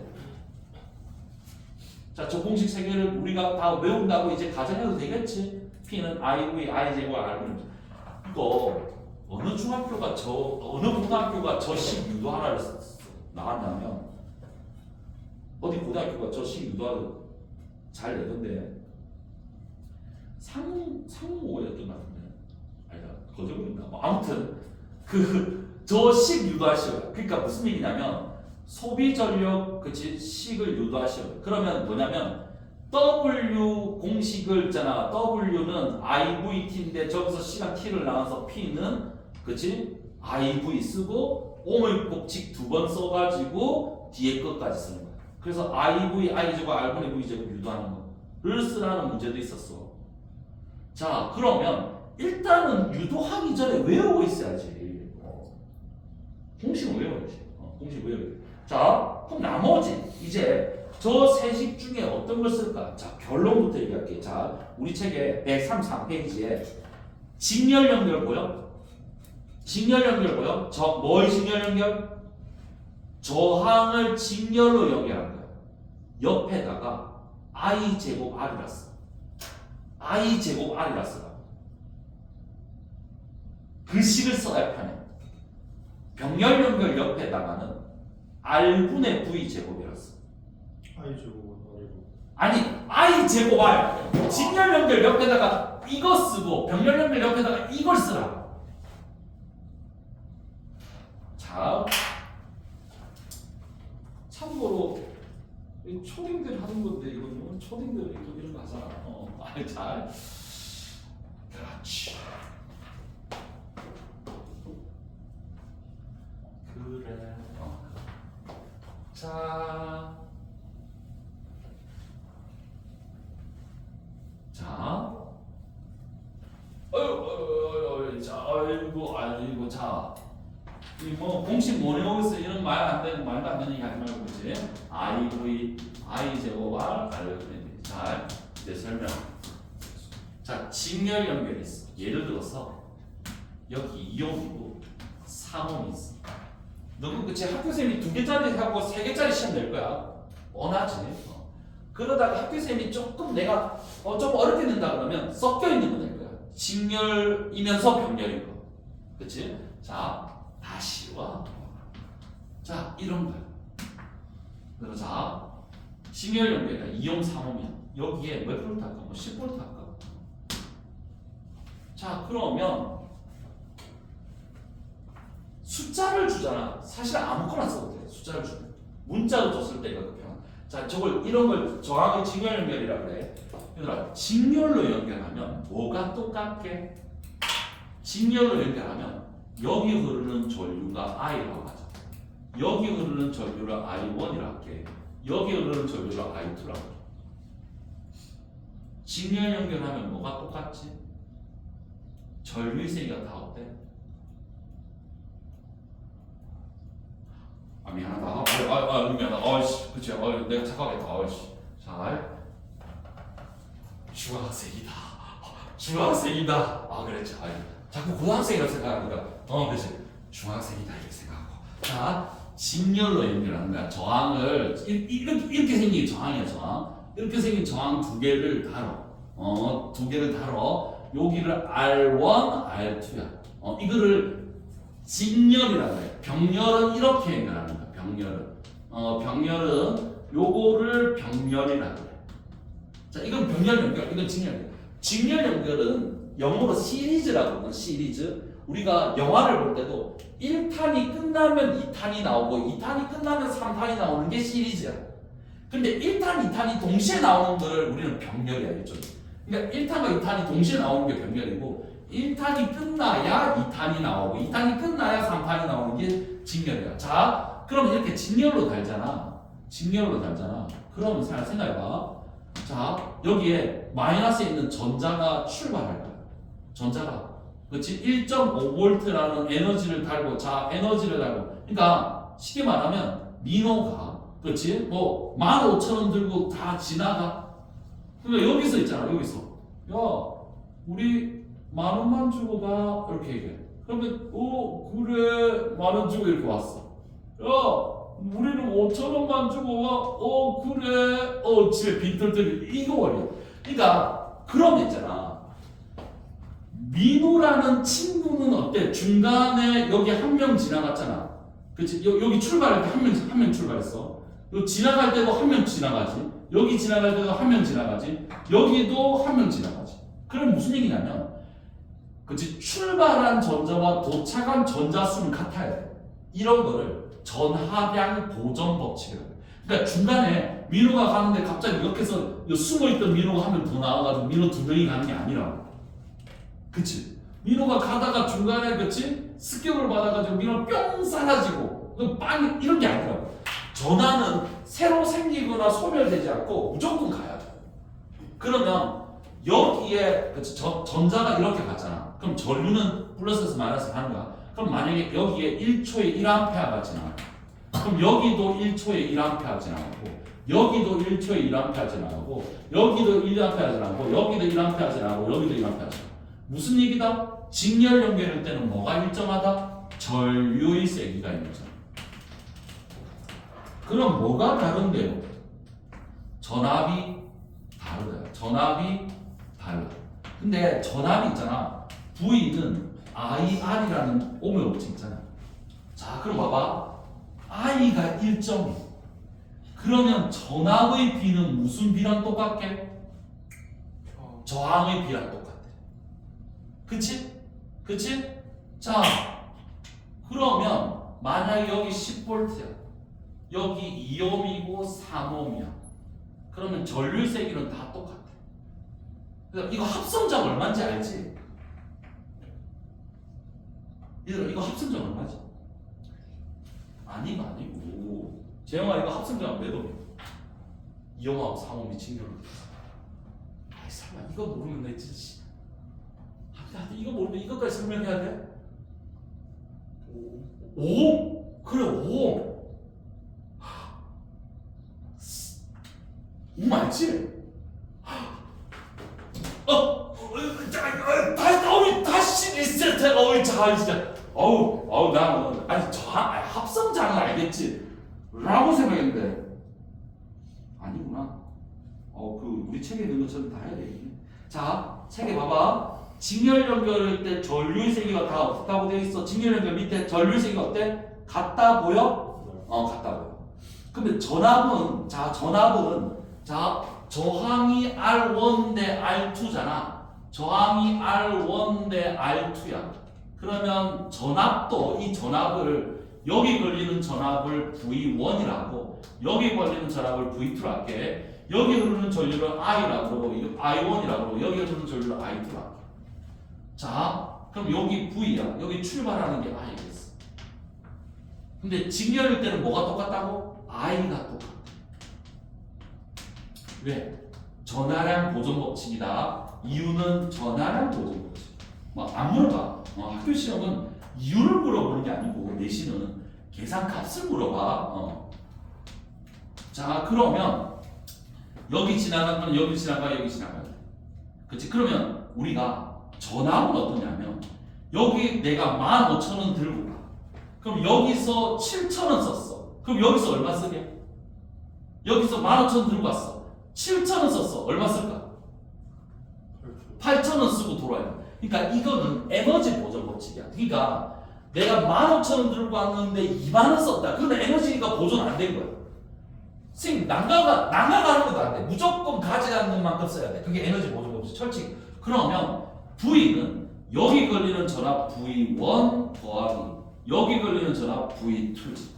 [SPEAKER 1] 자 저 공식 3개를 우리가 다 외운다고 이제 가정해도 되겠지? P는 IV, I제곱, R분의 이거 어느 중학교가 어느 고등학교가 저식 유도 하나를 나왔냐면 어디 고등학교가 저식 유도를 잘 내던데 상무였던 것 같은데 아니다 거저버린다. 아무튼 그 저식 유도하시오. 그러니까 무슨 얘기냐면 소비 전력 그치 식을 유도하시오. 그러면 뭐냐면 W 공식을 있잖아. W는 IVT인데 저기서 시간 T를 나눠서 P는 그치? IV 쓰고 오물 법칙 2번 써가지고 뒤에 것까지 쓰는 거야. 그래서 IV, I제곱, R분의 V제곱 유도하는 거를 쓰라는 문제도 있었어. 자 그러면 일단은 유도하기 전에 외우고 있어야지. 공식은 외워야지. 공식 외워야지. 자 그럼 나머지 이제 저 세식 중에 어떤 걸 쓸까? 자 결론부터 얘기할게. 자 우리 책의 133페이지에 직렬 연결 보여? 직렬 연결 보여? 뭐의 직렬 연결? 저항을 직렬로 연결한 거야. 옆에다가 I 제곱 R이라 써. I 제곱 R이라 써. 글씨를 써야 편해. 병렬 연결 옆에다가는 R분의 V 제곱이라 써.
[SPEAKER 2] I 제곱은 아니고.
[SPEAKER 1] 아니 I 제곱 R. 직렬 연결 옆에다가 이거 쓰고 병렬 연결 옆에다가 이걸 쓰라. 자, 참고로 초딩들이 하는 건데 이건 뭐 초딩들이 또 이런 거 하잖아. 잘. 그렇지. 그래. 자. 아이고, 자. 이 뭐 공식 뭐 외우겠어 이런 말 안 되는 말도 안 되는 얘기 하지 말고 그지? IV, I 제곱 R, R분의 자 이제 설명. 자 직렬 연결이 있어. 예를 들어서 여기 2옴이고 3옴이 있어. 너그 그치 학교 쌤이 2개짜리 하고 3개짜리 시험 낼 거야. 뻔하지. 그러다가 학교 쌤이 조금 내가 좀 어렵게 낸다 그러면 섞여 있는 거 낼 거야. 직렬이면서 병렬인 거. 그치? 자. 다시 와. 자, 이런 거야. 그래서 자, 직렬 연결이야. 2옴, 3옴이야. 여기에 몇 볼트 할까? 뭐 10볼트 할까? 자, 그러면 숫자를 주잖아. 사실 아무거나 써도 돼. 숫자를 주면. 문자로 줬을 때가 그 편. 자, 저걸 이런 걸 정확히 직렬 연결이라 그래. 얘들아, 직렬로 연결하면 뭐가 똑같게? 직렬로 연결하면 여기 흐르는 전류가 I라고 하죠. 여기 흐르는 전류를 I1이라고 할게. 여기 흐르는 전류를 I2라고 해. 직렬 연결하면 뭐가 똑같지? 전류의 세기가 다 어때? 아 미안하다. 미안하다. 그치. 내가 착각했다. 잘. 중학생이다. 중학생이다. 아 그랬지. 자꾸 고등학생이라고 생각하니까. 그렇지. 중학생이다 이렇게 생각하고. 자, 직렬로 연결하는 거야. 저항을 이렇게 생긴 저항이야 저항. 이렇게 생긴 저항 두 개를 다뤄. 두 개를 다뤄. 여기를 R1, R2야. 이거를 직렬이라고 해. 병렬은 이렇게 연결하는 거야. 병렬은 요거를 병렬이라고 해. 자, 이건 병렬 연결, 이건 직렬 연결. 직렬 연결은 영어로 시리즈라고 하거든. 시리즈. 우리가 영화를 볼 때도 1탄이 끝나면 2탄이 나오고 2탄이 끝나면 3탄이 나오는 게 시리즈야. 근데 1탄, 2탄이 동시에 나오는 거를 우리는 병렬이야, 일종의. 그러니까 1탄과 2탄이 동시에 나오는 게 병렬이고 1탄이 끝나야 2탄이 나오고 2탄이 끝나야 3탄이 나오는 게 직렬이야. 자, 그럼 이렇게 직렬로 달잖아. 그러면 잘 생각해봐. 자, 여기에 마이너스에 있는 전자가 출발할 거야. 전자가. 그렇지? 1.5V라는 에너지를 달고, 자, 에너지를 달고. 그러니까 쉽게 말하면 민호가, 그렇지? 뭐 15,000원 들고 다 지나가. 그러니까 여기서 있잖아. 여기서. 야, 우리 10,000원 주고 가. 이렇게 얘기해. 그러면 그래 10,000원 주고 이렇게 왔어. 야, 우리는 5,000원만 주고 와. 그래. 집에 빈털터리 이거 말이야. 그러니까 그러면 있잖아. 민호라는 친구는 어때? 중간에 여기 한 명 지나갔잖아. 그치? 여기 출발할 때 한 명 출발했어. 여기 지나갈 때도 한 명 지나가지. 여기 지나갈 때도 한 명 지나가지. 여기도 한 명 지나가지. 그럼 무슨 얘기냐면, 그치? 출발한 전자와 도착한 전자 수는 같아야 돼. 이런 거를 전하량 보전 법칙이라고 해. 그러니까 중간에 민호가 가는데 갑자기 이렇게 해서 숨어있던 민호가 한 명 더 나와가지고 민호 2명이 가는 게 아니라고. 그치? 민호가 가다가 중간에 그치? 습격을 받아가지고 민호가 뿅 사라지고 빵 이런 게 아니라고. 전하는 새로 생기거나 소멸되지 않고 무조건 가야 돼. 그러면 여기에 그치? 전자가 이렇게 갔잖아. 그럼 전류는 플러스에서 마이너스 가는 거야. 그럼 만약에 여기에 1초에 1A가 지나가. 그럼 여기도 1초에 1A가 지나가고 여기도 1초에 1A가 지나가고 여기도 1A가 지나가고 여기도 1A가 지나가고 여기도 1A가 지나가고. 무슨 얘기다? 직렬 연결할 때는 뭐가 일정하다? 전류의 세기가 일정. 그럼 뭐가 다른데요? 전압이 다르다. 전압이 달라. 근데 전압이 있잖아. V는 IR이라는 오묘 법칙 있잖아. 자, 그럼 봐봐. I가 일정이. 그러면 전압의 B는 무슨 B랑 똑같게? 저항의 B랑 똑같아. 그치? 자, 그러면 만약에 여기 10V야. 여기 2ohm이고 3ohm이야. 그러면 전류의 세기는 다 똑같아. 그러니까 이거 합성작 얼마인지 알지? 얘들아, 이거 합성작 얼마지? 아니고. 재영아, 이거 합성작 몇 ohm이야? 2ohm하고 3ohm이 직렬로. 아이, 설마 이거 모르면 내 진짜. 이거 모르면 이것까지 설명해야 돼? 5? 그래 5. 5 맞지? 다시 리셋해. 자 진짜. 나 아니 저항 합성장은 알겠지? 라고 생각했는데 아니구나. 우리 책에 있는 것처럼 다 해야 돼. 자, 책에 봐봐. 직렬 연결할 때 전류의 세기가 다 없다고 되어 있어. 직렬 연결 밑에 전류의 세기가 어때? 같다 보여? 같다 보여. 그러면 전압은 저항이 R1 대 R2잖아. 저항이 R1 대 R2야. 그러면 전압도 이 전압을 여기 걸리는 전압을 V1이라고 여기 걸리는 전압을 V2라고 할게. 여기 흐르는 전류를 I라고 그러고 이거 I1이라고 그러고 여기 흐르는 전류를 I2라고. 자, 그럼 여기 V야. 여기 출발하는 게 I겠어. 근데 직렬일 때는 뭐가 똑같다고? I가 똑같아. 왜? 전하량 보존 법칙이다. 이유는 전하량 보존 법칙. 뭐 안 물어봐. 학교 시험은 이유를 물어보는 게 아니고 내신은 계산값을 물어봐. 자, 그러면 여기 지나간 건 여기 지나가 여기 지나가야 돼. 그렇지? 그러면 우리가 전압은 어떠냐면 여기 내가 15,000원 들고 가. 그럼 여기서 7,000원 썼어. 그럼 여기서 얼마 쓰게? 여기서 15,000원 들고 갔어. 7,000원 썼어. 얼마 쓸까? 8,000원 쓰고 돌아야 돼. 그러니까 이거는 에너지 보존 법칙이야. 그러니까 내가 15,000원 들고 왔는데 2만원 썼다. 그러면 에너지가 보존 안 된 거야. 선생님, 난가가는 것도 안 돼. 무조건 가져가는 만큼 써야 돼. 그게 에너지 보존 법칙 철칙. 그러면 V는 여기 걸리는 전압 V1 더하기 여기 걸리는 전압 V2지.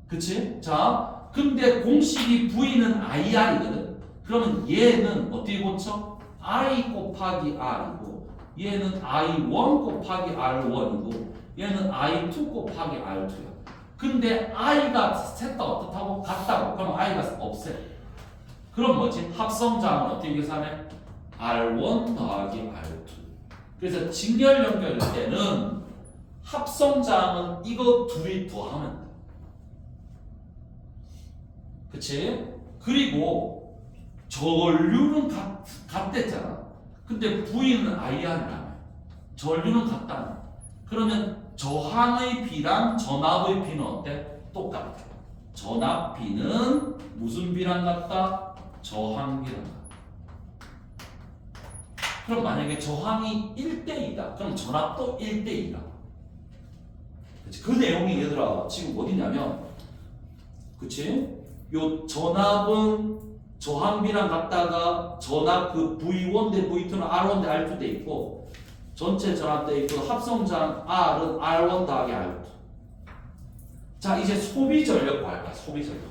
[SPEAKER 1] 그치? 자, 근데 공식이 V는 IR이거든. 그러면 얘는 어떻게 고쳐? I 곱하기 R이고 얘는 I1 곱하기 R1이고 얘는 I2 곱하기 R2야. 근데 I가 셋 다 어떻다고? 같다고. 그럼 I가 없애. 그럼 뭐지? 합성자는 어떻게 계산해? R1 더하기 R2. 그래서 직렬 연결일 때는 합성자는 이거 둘이 더하면 돼. 그치? 그리고 전류는 같댔잖아. 근데 V는 IR이라며. 전류는 같다며. 그러면 저항의 B랑 전압의 B는 어때? 똑같아. 전압 B는 무슨 B랑 같다? 저항 B랑 같다. 그럼 만약에 저항이 1대2다. 그럼 전압도 1대2다. 그 내용이 얘들아 지금 어디냐면 그치? 요 전압은 저항비랑 같다가 전압 그 V1 대 V2는 R1 대 R2 돼 있고 전체 전압 돼 있고 합성장 R은 R1 더하기 R2. 자, 이제 소비 전력 구할 거야. 소비 전력.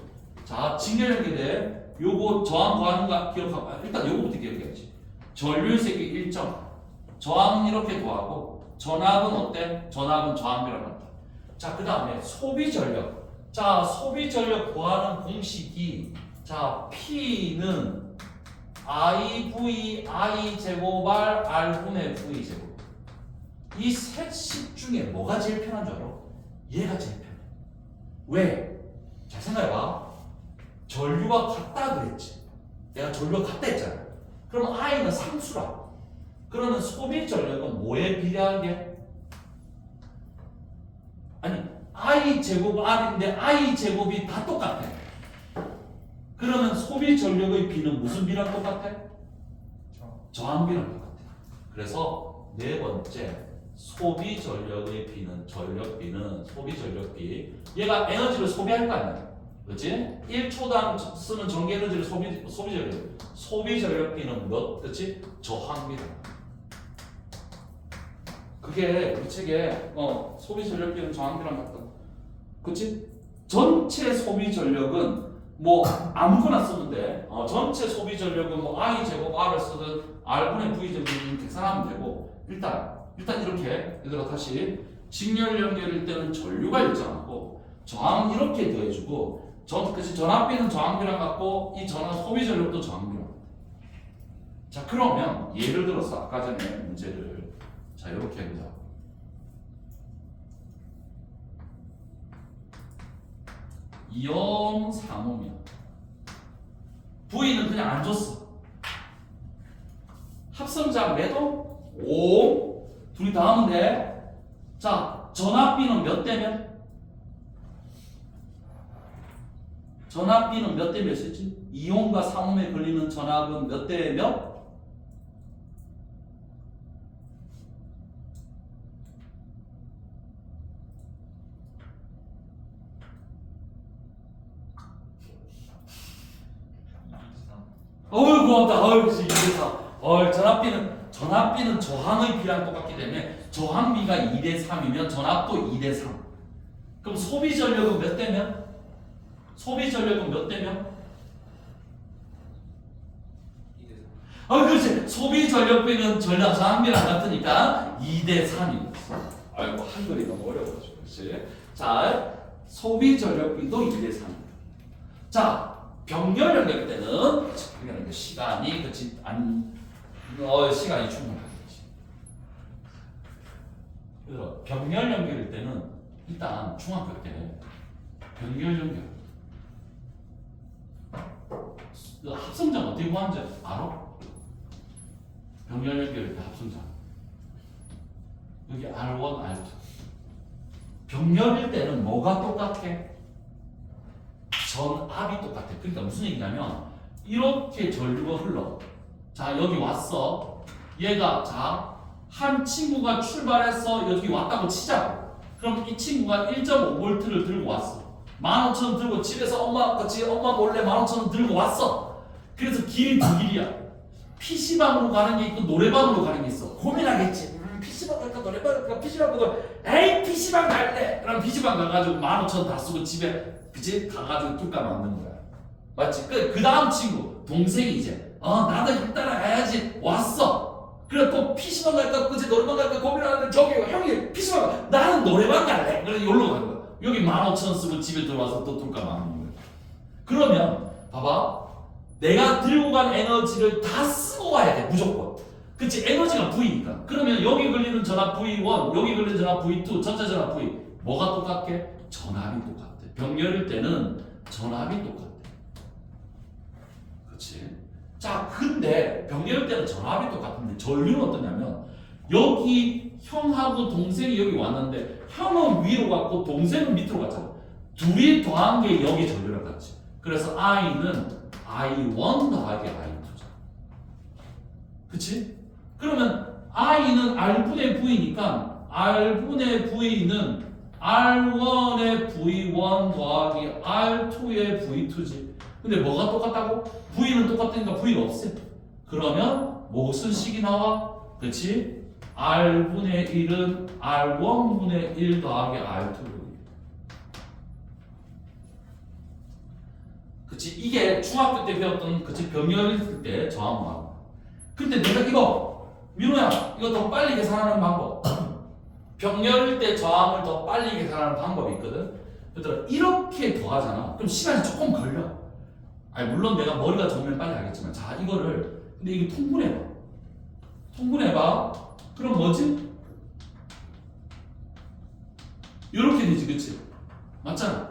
[SPEAKER 1] 자, 직렬력에 대해 요거 저항 구하는 거 기억하고 일단 요거부터 기억해야지. 전류의 세기 1점. 저항은 이렇게 구하고 전압은 어때? 전압은 저항비랑 같다. 자, 그 다음에 소비 전력. 자, 소비 전력 구하는 공식이 자, P는 IV I 제곱 R R분의 V 제곱. 이 셋 중에 뭐가 제일 편한 줄 알아? 얘가 제일 편해. 왜? 잘 생각해봐. 전류가 같다 그랬지. 내가 전류가 같다 했잖아. 그럼 I는 상수라. 그러면 소비 전력은 뭐에 비례하게? 아니, I 제곱 R인데 I 제곱이 다 똑같아. 그러면 소비 전력의 B는 무슨 B랑 똑같아? 저항비랑 똑같아. 그래서 네 번째 소비 전력의 B는 전력 B는 소비 전력 B. 얘가 에너지를 소비할 거 아니야. 그렇지? 1초당 쓰는 전기 에너지를 소비 전력. 소비 전력 B는 몇? 그렇지? 저항비랑. 그게 우리 책에 소비 전력 B는 저항비랑 같다. 그렇지? 전체 소비 전력은 뭐 아무거나 쓰면 돼. 전체 소비 전력은 뭐 I 제곱 R을 쓰든 R분의 V 제곱을 계산하면 되고 일단 이렇게 얘들아 다시 직렬 연결일 때는 전류가 일정하고 저항은 이렇게 더해주고 그치 전압비는 저항비랑 같고 이 전압 소비 전력도 저항비랑. 자, 그러면 예를 들어서 아까 전에 문제를 자 이렇게 해보자. 이온 산호면 V는 그냥 안 줬어. 합성자 매도 5 둘이 다 하면 돼. 자, 전압비는 몇 대 몇? 전압비는 몇 대 몇이지? 이온과 산호에 걸리는 전압은 몇 대 몇? 어우 고맙다. 어우 이래서 전압비는 저항의 비랑 똑같기 때문에 저항비가 2대 3이면 전압도 2대 3. 그럼 소비 전력은 몇 대 몇? 소비 전력은 몇 대 몇? 그렇지. 소비 전력비는 전략 저항비랑 같으니까 2대 3이 됐어. 아이고 한글이 너무 어려워가지고. 그렇지. 자, 소비 전력비도 2대 3. 자, 병렬 연결 때는 시간이 그렇지 시간이 충분하겠지. 그래서 병렬 연결일 때는 일단 중학교 때 병렬 연결 합성장 어떻게 구하는지 알아? 병렬 연결일 때 합성장 여기 R1, R2 병렬일 때는 뭐가 똑같아? 전압이 똑같아. 그러니까 무슨 얘기냐면 이렇게 전류가 흘러. 자 여기 왔어. 얘가 자 한 친구가 출발해서 여기 왔다고 치자고. 그럼 이 친구가 1.5V를 들고 왔어. 15,000원 들고 집에서 엄마 몰래 15,000원 들고 왔어. 그래서 길이 두 길이야. PC방으로 가는 게 있고 노래방으로 가는 게 있어. 고민하겠지. PC방 갈까 노래방 갈까 PC방 가고 에이 PC방 갈래. 그럼 PC방 가가지고 15,000원 다 쓰고 집에 그치? 가가지고 뚝가 만든 거야. 맞지? 그 다음 친구 동생이 이제 나도 형 따라가야지 왔어. 그래 또 PC방 갈까 그치? 노래방 갈까 고민하는데 저기 형이 PC방 가. 나는 노래방 갈래. 그래서 여기로 간 거야. 여기 15,000원 쓰고 집에 들어와서 또 뚝가 만든 거야. 그러면 봐봐. 내가 들고 간 에너지를 다 쓰고 와야 돼 무조건. 그치? 에너지가 V니까. 그러면 여기 걸리는 전압 V1 여기 걸리는 전압 V2 전체 전압 V 뭐가 똑같게? 전압이 똑같아. 병렬일 때는 전압이 똑같아. 그치? 자, 근데 병렬일 때는 전압이 똑같은데 전류는 어떠냐면 여기 형하고 동생이 여기 왔는데 형은 위로 갔고 동생은 밑으로 갔잖아. 둘이 더한 게 여기 전류랑 같지. 그래서 I는 I1 더하기 I2잖아. 그치? 그러면 I는 R분의 V니까 R분의 V는 R1의 V1 더하기 R2의 V2지. 근데 뭐가 똑같다고? V는 똑같으니까 V는 없애. 그러면 무슨 식이 나와? 그렇지? R분의 1은 R1분의 1 더하기 R2. 그치? 이게 중학교 때 배웠던 그치? 병렬일 때 저항만. 근데 내가 이거 민호야 이거 더 빨리 계산하는 방법. 병렬일 때 저항을 더 빨리 계산하는 방법이 있거든. 얘들아 이렇게 더하잖아. 그럼 시간이 조금 걸려. 아니 물론 내가 머리가 좋으면 빨리 하겠지만 자 이거를 근데 이거 통분해봐. 통분해봐. 그럼 뭐지? 이렇게 되지 그치? 맞잖아.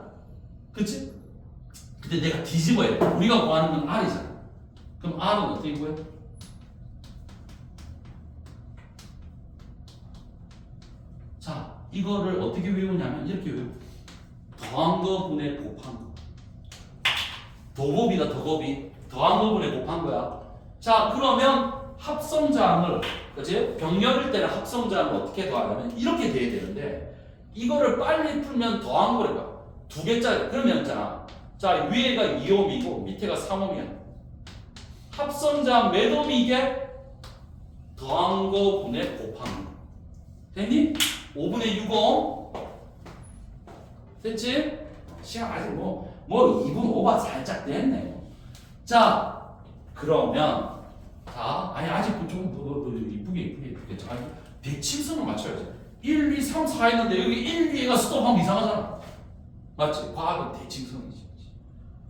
[SPEAKER 1] 그치? 근데 내가 뒤집어야 돼. 우리가 구하는 건 R이잖아. 그럼 R은 어떻게 구해? 자, 이거를 어떻게 외우냐면 이렇게 외워. 더한 거 분의 곱한 거. 도곱이다 도곱이. 더한 거 분의 곱한 거야. 자, 그러면 합성자항을 그치? 병렬일 때는 합성자항을 어떻게 더하냐면 이렇게 돼야 되는데 이거를 빨리 풀면 더한 거래가 두 개짜리. 그러면 있잖아. 자, 위에가 2옴이고 밑에가 3옴이야. 합성자항 몇 옴이 이게? 더한 거 분의 곱한 거. 됐니? 5분의 6옴 됐지? 시간 아직 뭐 2분 5가 살짝 됐네. 자 그러면 자 아니 아직 좀 이쁘게 자 대칭선을 맞춰야지. 1, 2, 3, 4 했는데 여기 1, 2가 스톱하면 이상하잖아. 맞지? 과학은 대칭선이지.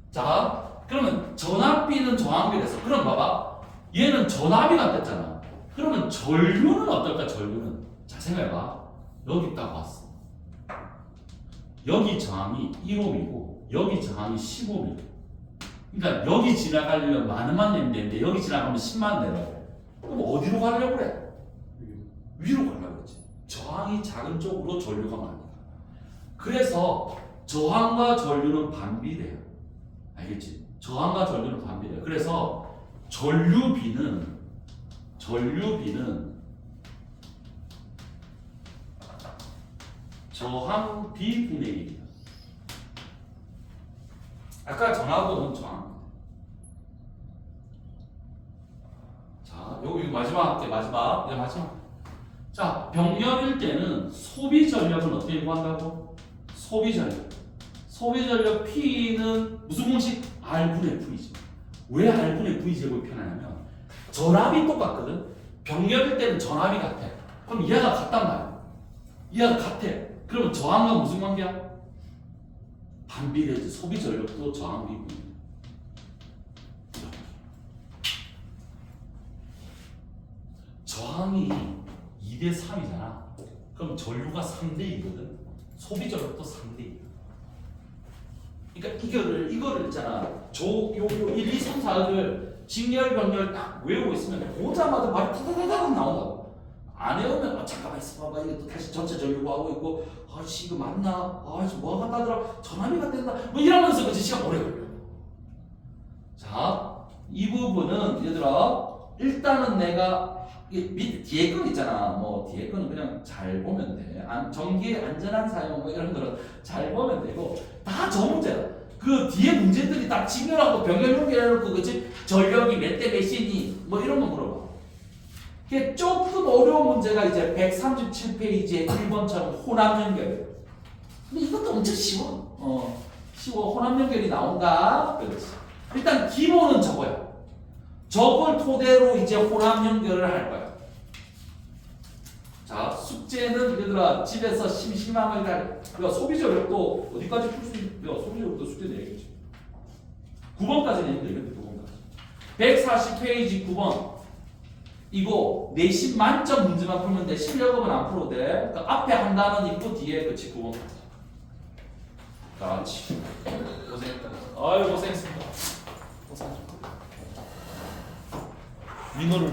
[SPEAKER 1] 자 그러면 전압비는 저항비래서 그럼 봐봐 얘는 전압이 같았잖아. 그러면 전류는 어떨까? 전류는 자 생각해봐. 여기 딱 왔어. 여기 저항이 1옴이고 여기 저항이 10옴이고 그러니까 여기 지나가려면 만원만 내면 되는데 여기 지나가면 10만 내라 그래. 그럼 어디로 가려고 그래? 위로 가려고 그러지. 저항이 작은 쪽으로 전류가 많으니까. 그래서 저항과 전류는 반비례해요. 알겠지? 저항과 전류는 반비례해요. 그래서 전류비는 저항 B분의 1이야. 아까 전하고는 저항. 자, 여기 마지막 할게. 마지막. 자, 병렬일 때는 소비 전력은 어떻게 구한다고? 소비 전력 P는 무슨 공식? R분의 V지. 왜 R분의 V 제곱이 편하냐면 전압이 똑같거든. 병렬일 때는 전압이 같아. 그럼 얘가 같단 말이야. 얘가 같아. 그러면 저항과 무슨 관계야? 반비례지. 소비 전력도 저항 비례. 저항이 2대 3이잖아. 그럼 전류가 3대 2거든. 소비 전력도 3대 2. 그러니까 이거를 있잖아. 요 1, 2, 3, 4를 직렬 병렬 딱 외우고 있으면 보자마자 말이 타다다닥 나온다고. 안 외우면 잠깐만 있어봐봐. 이게 또 다시 전체 전류 하고 있고 아씨 이거 맞나? 아씨 뭐가 같다더라? 전압이가 된다. 뭐 이러면서 그치 시간 오래 걸려. 자, 이 부분은 얘들아 일단은 내가 밑에 뒤에 건 있잖아. 뭐 뒤에 거는 그냥 잘 보면 돼. 전기의 안전한 사용 뭐 이런 거는 잘 보면 되고 다 저 문제야. 그 뒤에 문제들이 딱 직렬하고 병렬 연결해놓고 그치 전력이 몇 대 몇이니 뭐 이런 거 물어봐. 그게 조금 어려운 문제가 이제 137페이지의 1번처럼 혼합 연결. 근데 이것도 엄청 쉬워. 쉬워. 혼합 연결이 나온다. 그렇지. 일단 기본은 저거야. 저걸 토대로 이제 혼합 연결을 할 거야. 자, 숙제는 얘들아 집에서 심심함을 가려. 소비 전력도 어디까지 풀 수 있냐? 소비 전력도 숙제 내야겠지. 9번까지 내면 되겠네. 9번까지. 140페이지 9번. 이거 내신 만점 문제만 풀면 돼. 실력은 안 풀어도 돼. 그 앞에 한 단원 있고 뒤에 그치 9번까지. 그렇지. 고생했다. 아유 고생했습니다. 고생하셨다. 민호를